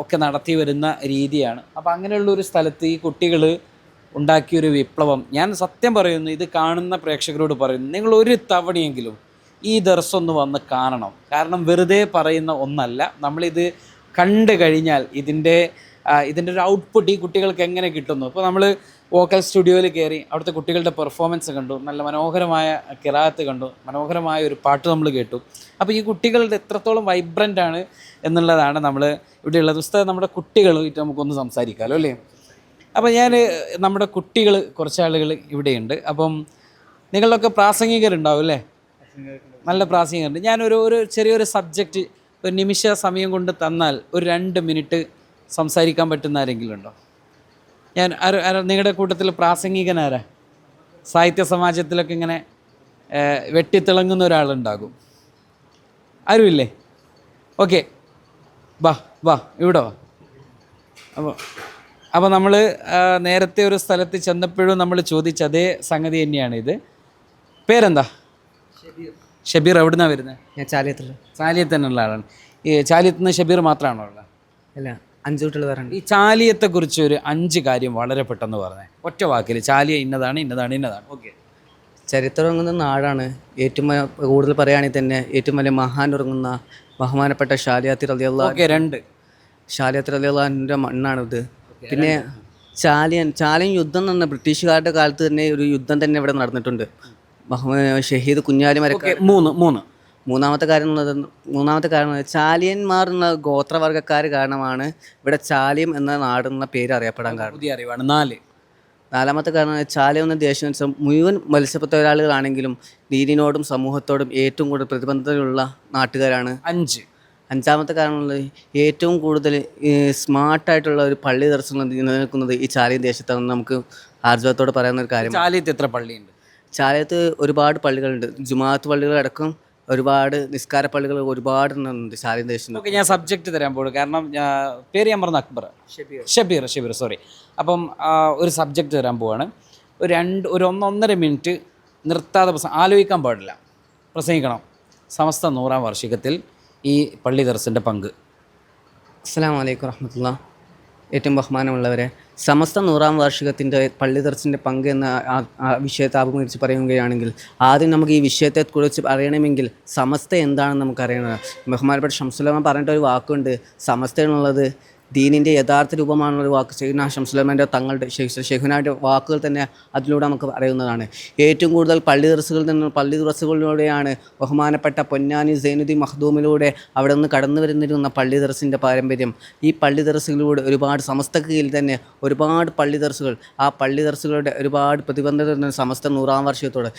ഒക്കെ നടത്തി വരുന്ന രീതിയാണ്. അപ്പോൾ അങ്ങനെയുള്ളൊരു സ്ഥലത്ത് ഈ കുട്ടികൾ ഉണ്ടാക്കിയൊരു വിപ്ലവം, ഞാൻ സത്യം പറയുന്നു, ഇത് കാണുന്ന പ്രേക്ഷകരോട് പറയുന്നു, നിങ്ങൾ ഒരു തവണയെങ്കിലും ഈ ദർസൊന്ന് വന്ന് കാണണം. കാരണം വെറുതെ പറയുന്ന ഒന്നല്ല, നമ്മളിത് കണ്ടു കഴിഞ്ഞാൽ ഇതിൻ്റെ ഒരു ഔട്ട്പുട്ട് ഈ കുട്ടികൾക്ക് എങ്ങനെ കിട്ടുന്നു. ഇപ്പോൾ നമ്മൾ വോക്കൽ സ്റ്റുഡിയോയിൽ കയറി അവിടുത്തെ കുട്ടികളുടെ പെർഫോമൻസ് കണ്ടു, നല്ല മനോഹരമായ ഖിറാഅത്ത് കണ്ടു, മനോഹരമായ ഒരു പാട്ട് നമ്മൾ കേട്ടു. അപ്പോൾ ഈ കുട്ടികളുടെ എത്രത്തോളം വൈബ്രൻ്റ് ആണ് എന്നുള്ളതാണ് നമ്മൾ ഇവിടെയുള്ളത്. പുസ്തകം നമ്മുടെ കുട്ടികളുമായിട്ട് നമുക്കൊന്ന് സംസാരിക്കാമല്ലോ അല്ലേ? അപ്പോൾ നമ്മുടെ കുട്ടികൾ കുറച്ച് ആളുകൾ ഇവിടെയുണ്ട്. അപ്പം നിങ്ങളിലൊക്കെ പ്രാസംഗികരുണ്ടാവും അല്ലേ? നല്ല പ്രാസംഗികരുണ്ട്. ഞാനൊരു ചെറിയൊരു സബ്ജക്റ്റ് ഒരു നിമിഷ സമയം കൊണ്ട് തന്നാൽ ഒരു 2 മിനിറ്റ് സംസാരിക്കാൻ പറ്റുന്ന ആരെങ്കിലും ഉണ്ടോ? നിങ്ങളുടെ കൂട്ടത്തിൽ പ്രാസംഗികനാരാ? സാഹിത്യ സമാജത്തിലൊക്കെ ഇങ്ങനെ വെട്ടിത്തിളങ്ങുന്ന ഒരാളുണ്ടാകും. ആരുമില്ലേ? ഓക്കെ, വാ ഇവിടെ വാ. അപ്പോൾ നമ്മൾ നേരത്തെ ഒരു സ്ഥലത്ത് ചെന്നപ്പോഴും നമ്മൾ ചോദിച്ച അതേ സംഗതി തന്നെയാണ് ഇത്. പേരെന്താ? ഷബീർ. എവിടെ നിന്നാണ് വരുന്നത്? ഞാൻ ചാലിയത്തിൽ. ചാലിയത്ത് തന്നെയുള്ള ആളാണ്. ഈ ചാലിയത്ത് നിന്ന് ഷബീർ മാത്രമാണോ ഉള്ളത്? അല്ല, 5 കുട്ടികൾ വേറെ. ഈ ചാലിയത്തെക്കുറിച്ച് ഒരു 5 കാര്യം വളരെ പെട്ടെന്ന് പറഞ്ഞേ, ഒറ്റ വാക്കിൽ. ചാലിയ ഇന്നതാണ്. ഓക്കെ. ചരിത്രം ഉറങ്ങുന്ന നാടാണ്. ഏറ്റവും കൂടുതൽ പറയുകയാണെങ്കിൽ തന്നെ ഏറ്റവും വലിയ മഹാൻ ഉറങ്ങുന്ന ബഹുമാനപ്പെട്ട ഷാലിയാത്തി റളിയല്ലാഹു. ഓക്കെ, 2 ഷാലിയത്ത് മണ്ണാണിത്. പിന്നെ ചാലിയൻ യുദ്ധം എന്ന് പറഞ്ഞാൽ ബ്രിട്ടീഷുകാരുടെ കാലത്ത് തന്നെ ഒരു യുദ്ധം തന്നെ ഇവിടെ നടന്നിട്ടുണ്ട്. ഷഹീദ് കുഞ്ഞാലി മരക്കാർ. മൂന്നാമത്തെ കാരണം ചാലിയന്മാർ എന്ന ഗോത്രവർഗ്ഗക്കാർ കാരണമാണ് ഇവിടെ ചാലിയം എന്ന നാടെന്ന പേര് അറിയപ്പെടാൻ കാരണം. പുതിയ അറിവാണ്. നാലാമത്തെ കാരണം ചാലിയം എന്ന ദേശം വെച്ചാൽ മുഴുവൻ മത്സ്യത്തൊഴിലാളികളാണെങ്കിലും ദീനിനോടും സമൂഹത്തോടും ഏറ്റവും കൂടുതൽ പ്രതിബദ്ധതയുള്ള നാട്ടുകാരാണ്. അഞ്ചാമത്തെ കാരണം ഏറ്റവും കൂടുതൽ സ്മാർട്ടായിട്ടുള്ള ഒരു പള്ളി ദർശനം നിലനിൽക്കുന്നത് ഈ ചാലിയം ദേശത്താണെന്ന് നമുക്ക് ആർജവത്തോടെ പറയുന്ന ഒരു കാര്യം. ചാലിയത്ത് എത്ര പള്ളിയുണ്ട്? ചാലിയത്ത് ഒരുപാട് പള്ളികളുണ്ട്. ജുമാഅത്ത് പള്ളികളടക്കം ഒരുപാട് നിസ്കാര പള്ളികൾ ഒരുപാട് ഉണ്ട് ചാലിയം ദേശത്ത്. ഓക്കെ, ഞാൻ സബ്ജക്റ്റ് തരാൻ പോകും. കാരണം പേര് ഞാൻ പറഞ്ഞ അക്ബർ, ഷബീർ സോറി. അപ്പം ഒരു സബ്ജക്റ്റ് തരാൻ പോവാണ്. ഒരു 1.5 മിനിറ്റ് നിർത്താതെ ആലോചിക്കാൻ പാടില്ല, പ്രസംഗിക്കണം. സമസ്ത 100-ാം വാർഷികത്തിൽ ഈ പള്ളി ദർസിൻ്റെ പങ്ക്. അസ്സലാമു അലൈക്കും വറഹ്മത്തുള്ളാഹി. ഏറ്റവും ബഹുമാനമുള്ളവരെ, സമസ്ത 100-ാം വാർഷികത്തിൻ്റെ പള്ളി ദർസിൻ്റെ പങ്ക് എന്ന ആ വിഷയത്തെ അഭിമുഖീകരിച്ച് പറയുകയാണെങ്കിൽ ആദ്യം നമുക്ക് ഈ വിഷയത്തെക്കുറിച്ച് അറിയണമെങ്കിൽ സമസ്ത എന്താണെന്ന് നമുക്കറിയണം. ബഹുമാനപ്പെട്ട ശംസുലമ പറഞ്ഞിട്ടൊരു വാക്കുണ്ട്, സമസ്ത എന്നുള്ളത് ദീനിൻ്റെ യഥാർത്ഥ രൂപമാണുള്ളൊരു വാക്ക്. ഷെയ്ഖുന ശംസുലമൻ്റെ തങ്ങളുടെ ഷെയ്ഖുനാൻ്റെ വാക്കുകൾ തന്നെ അതിലൂടെ നമുക്ക് അറിയുന്നതാണ്. ഏറ്റവും കൂടുതൽ പള്ളി ദർസുകളിലൂടെയാണ് ബഹുമാനപ്പെട്ട പൊന്നാനി സൈനുദ്ദീൻ മഖ്ദൂമിലൂടെ അവിടെ നിന്ന് കടന്നു വരുന്നിരുന്ന പള്ളി ദർസിൻ്റെ പാരമ്പര്യം. ഈ പള്ളി ദർസുകളിലൂടെ ഒരുപാട് സമസ്തക്ക് കീഴിൽ തന്നെ ഒരുപാട് പള്ളി ദർസുകൾ, ആ പള്ളി ദർസുകളുടെ ഒരുപാട് പ്രതിബന്ധത സമസ്ത 100-ാം വാർഷികത്തോട്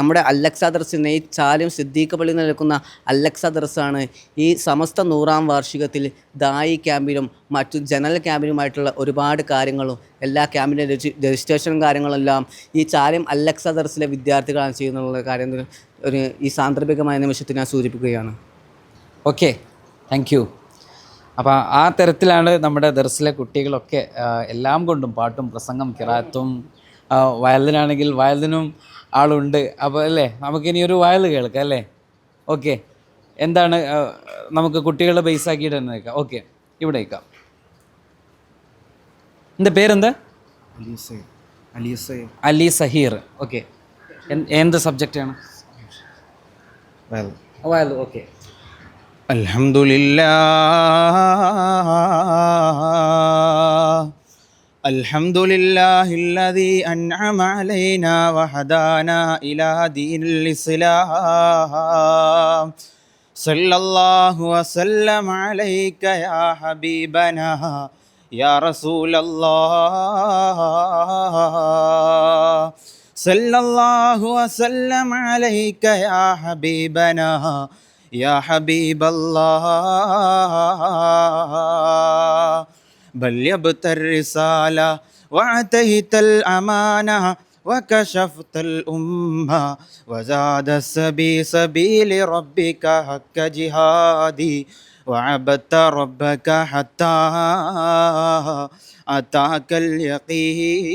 നമ്മുടെ അല്ലക്സ ദർസ്, ഈ ചാലിയം സിദ്ദീഖ് പള്ളി നിൽക്കുന്ന അല്ലക്സ ദർസാണ് ഈ സമസ്ത 100-ാം വാർഷികത്തിൽ ദായി ക്യാമ്പിലും മറ്റു ജനറൽ ക്യാമ്പിനുമായിട്ടുള്ള ഒരുപാട് കാര്യങ്ങളും എല്ലാ ക്യാമ്പിൻ്റെ രജിസ്ട്രേഷനും കാര്യങ്ങളെല്ലാം ഈ ചാലിയം അല്ലക്സ ദർസിലെ വിദ്യാർത്ഥികളാണ് ചെയ്യുന്നുള്ള കാര്യം ഈ സാന്ദർഭികമായ നിമിഷത്തിൽ ഞാൻ സൂചിപ്പിക്കുകയാണ്. Okay, thank you. അപ്പോൾ ആ തരത്തിലാണ് നമ്മുടെ ദർസിലെ കുട്ടികളൊക്കെ എല്ലാം കൊണ്ടും, പാട്ടും പ്രസംഗം കിറാത്തും, വയലിനാണെങ്കിൽ വയലിനും ആളുണ്ട്. അപ്പോൾ അല്ലേ, നമുക്കിനി ഒരു വയൽ കേൾക്കാം അല്ലേ? ഓക്കെ, എന്താണ് നമുക്ക് കുട്ടികളെ ബേസാക്കിയിട്ട് തന്നെ നിൽക്കാം. ഓക്കെ, ഇവിടെ നിൽക്കാം. എൻ്റെ പേരെന്താ? അലി സഹീർ. ഓക്കെ, എന്ത് സബ്ജക്റ്റാണ്? വയൽ. ഓക്കെ. അൽഹംദുലില്ലാഹില്ലദീ അൻഅമ അലൈനാ വഹദാനാ ഇലാ ദീനിൽ ഇസ്ലാം. സല്ലല്ലാഹു വസല്ലം അലൈക യാ ഹബീബനാ യാ റസൂലല്ലാഹ്. സല്ലല്ലാഹു വസല്ലം അലൈക യാ ഹബീബനാ യാ ഹബീബല്ലാഹ്. ബല്യഗ്ത الرسالة وأتيت الأمانة وكشفت الأمة وزاد سبيل ربك حق جهادي وعبدت ربك حتى أتاك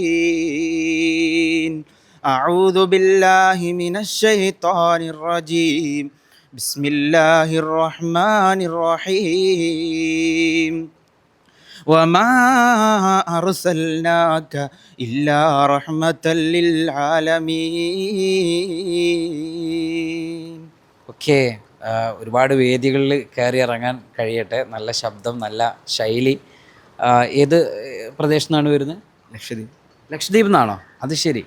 اليقين. أعوذ بالله من الشيطان الرجيم. بسم الله الرحمن الرحيم. وما أرسلناك إلا رحمة للعالمين. ഓക്കെ, ഒരുപാട് വേദികളിൽ കയറി ഇറങ്ങാൻ കഴിയട്ടെ. നല്ല ശബ്ദം, നല്ല ശൈലി. ഏത് പ്രദേശത്തു നിന്നാണ് വരുന്നത്? ലക്ഷദ്വീപ് നിന്നാണോ? അത് ശരി.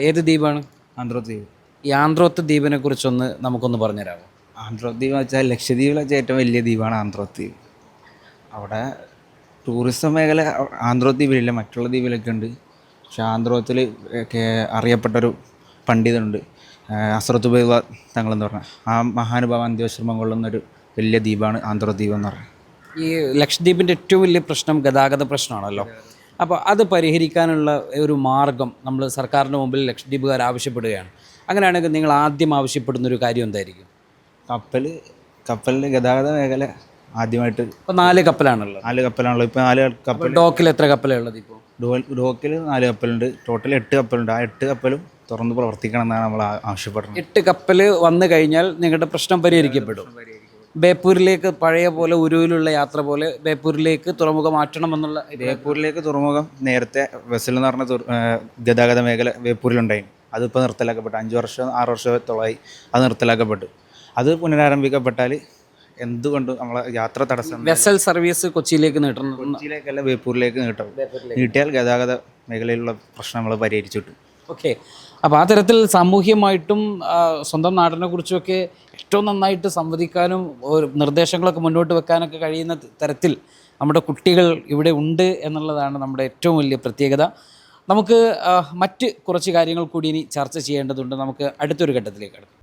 ഏത് ദ്വീപാണ്? ആന്ത്രോത്ത് ദ്വീപ്. ഈ ആന്ത്രോത്ത് ദ്വീപിനെ കുറിച്ചൊന്ന് നമുക്കൊന്ന് പറഞ്ഞുതരാമോ? ആന്ത്രോത്ത് ദ്വീപ് വെച്ചാൽ ലക്ഷദ്വീപിൽ വെച്ചാൽ ഏറ്റവും വലിയ ദ്വീപാണ് ആന്ത്രോത്ത് ദ്വീപ്. അവിടെ ടൂറിസം മേഖല ആന്ത്രോത്ത് ദ്വീപിലില്ല, മറ്റുള്ള ദ്വീപിലൊക്കെ ഉണ്ട്. പക്ഷേ ആന്ത്രോത്തിൽ അറിയപ്പെട്ടൊരു പണ്ഡിതനുണ്ട്, അസ്രത്ത് ബൈവ തങ്ങളെന്ന് പറഞ്ഞാൽ. ആ മഹാനുഭാവ അന്ത്യവിശ്രമം കൊള്ളുന്നൊരു വലിയ ദ്വീപാണ് ആന്ത്രോത്ത് ദ്വീപ് എന്ന് പറയുന്നത്. ഈ ലക്ഷദ്വീപിൻ്റെ ഏറ്റവും വലിയ പ്രശ്നം ഗതാഗത പ്രശ്നമാണല്ലോ. അപ്പോൾ അത് പരിഹരിക്കാനുള്ള ഒരു മാർഗം നമ്മൾ സർക്കാരിൻ്റെ മുമ്പിൽ ലക്ഷദ്വീപുകാർ ആവശ്യപ്പെടുകയാണ്. അങ്ങനെയാണെങ്കിൽ നിങ്ങൾ ആദ്യം ആവശ്യപ്പെടുന്നൊരു കാര്യം എന്തായിരിക്കും? കപ്പലിൻ്റെ ഗതാഗത മേഖല ആദ്യമായിട്ട്. ഇപ്പോൾ 4 കപ്പലാണുള്ളത്. 4 കപ്പലാണുള്ളത്. ഇപ്പോൾ 4 കപ്പൽ. ഡോക്കിൽ എത്ര കപ്പലുള്ളത്? ഇപ്പോൾ ഡോക്കിൽ 4 കപ്പലുണ്ട്. ടോട്ടൽ 8 കപ്പലുണ്ട്. ആ 8 കപ്പലും തുറന്ന് പ്രവർത്തിക്കണം എന്നാണ് നമ്മൾ ആവശ്യപ്പെടുന്നത്. 8 കപ്പൽ വന്നു കഴിഞ്ഞാൽ നിങ്ങളുടെ പ്രശ്നം പരിഹരിക്കപ്പെടും. ബേപ്പൂരിലേക്ക് പഴയ പോലെ ഉരുവിലുള്ള യാത്ര പോലെ ബേപ്പൂരിലേക്ക് തുറമുഖം മാറ്റണമെന്നുള്ള. ബേപ്പൂരിലേക്ക് തുറമുഖം നേരത്തെ വെസൽ എന്ന് പറഞ്ഞ ഗതാഗത മേഖല ബേപ്പൂരിലുണ്ടായി. അതിപ്പോൾ നിർത്തലാക്കപ്പെട്ടു. 5 വർഷം 6 വർഷത്തോളമായി അത് നിർത്തലാക്കപ്പെട്ടു. അത് പുനരാരംഭിക്കപ്പെട്ടാൽ എന്തുകൊണ്ടും നമ്മളെ യാത്ര തടസ്സം വെസൽ സർവീസ് കൊച്ചിയിലേക്ക് നീട്ടണം. കൊച്ചിയിലേക്കല്ല ബേപ്പൂരിലേക്ക് നീട്ടിയാൽ ഗതാഗത മേഖലയിലുള്ള പ്രശ്നങ്ങൾ പരിഹരിച്ചു കിട്ടും. ഓക്കെ, അപ്പോൾ ആ തരത്തിൽ സാമൂഹ്യമായിട്ടും സ്വന്തം നാടിനെ കുറിച്ചുമൊക്കെ ഏറ്റവും നന്നായിട്ട് സംവദിക്കാനും നിർദ്ദേശങ്ങളൊക്കെ മുന്നോട്ട് വെക്കാനൊക്കെ കഴിയുന്ന തരത്തിൽ നമ്മുടെ കുട്ടികൾ ഇവിടെ ഉണ്ട് എന്നുള്ളതാണ് നമ്മുടെ ഏറ്റവും വലിയ പ്രത്യേകത. നമുക്ക് മറ്റ് കുറച്ച് കാര്യങ്ങൾ കൂടി ഇനി ചർച്ച ചെയ്യേണ്ടതുണ്ട്. നമുക്ക് അടുത്തൊരു ഘട്ടത്തിലേക്ക് കടക്കാം.